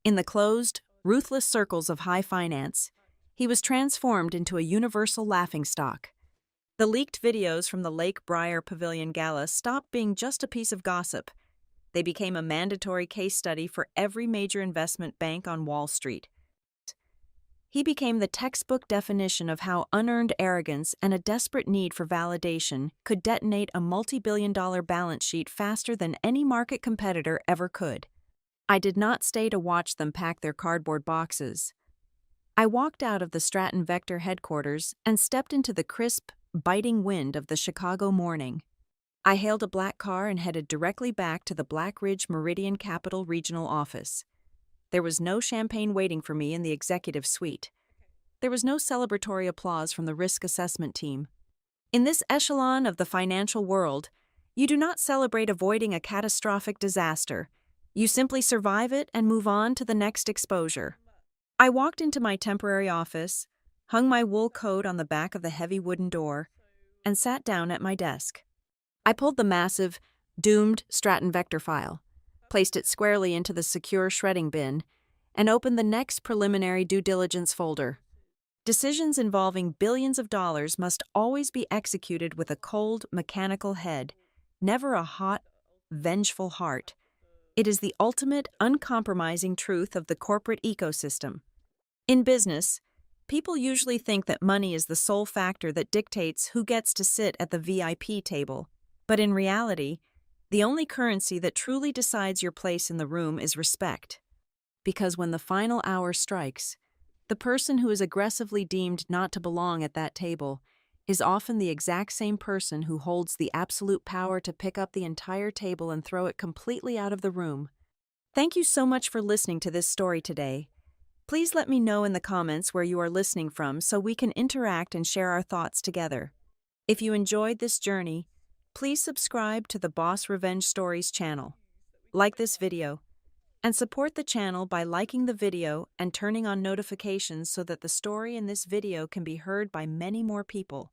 In the closed, ruthless circles of high finance, he was transformed into a universal laughingstock. The leaked videos from the Lake Briar Pavilion Gala stopped being just a piece of gossip. They became a mandatory case study for every major investment bank on Wall Street. He became the textbook definition of how unearned arrogance and a desperate need for validation could detonate a multi-billion-dollar balance sheet faster than any market competitor ever could. I did not stay to watch them pack their cardboard boxes. I walked out of the Stratton Vector headquarters and stepped into the crisp, biting wind of the Chicago morning. I hailed a black car and headed directly back to the Black Ridge Meridian Capital Regional Office. There was no champagne waiting for me in the executive suite. There was no celebratory applause from the risk assessment team. In this echelon of the financial world, you do not celebrate avoiding a catastrophic disaster. You simply survive it and move on to the next exposure. I walked into my temporary office, hung my wool coat on the back of the heavy wooden door, and sat down at my desk. I pulled the massive, doomed Stratton Vector file, placed it squarely into the secure shredding bin, and opened the next preliminary due diligence folder. Decisions involving billions of dollars must always be executed with a cold, mechanical head, never a hot, vengeful heart. It is the ultimate, uncompromising truth of the corporate ecosystem. In business, people usually think that money is the sole factor that dictates who gets to sit at the VIP table. But in reality, the only currency that truly decides your place in the room is respect. Because when the final hour strikes, the person who is aggressively deemed not to belong at that table is often the exact same person who holds the absolute power to pick up the entire table and throw it completely out of the room. Thank you so much for listening to this story today. Please let me know in the comments where you are listening from so we can interact and share our thoughts together. If you enjoyed this journey, please subscribe to the Boss Revenge Stories channel, like this video, and support the channel by liking the video and turning on notifications so that the story in this video can be heard by many more people.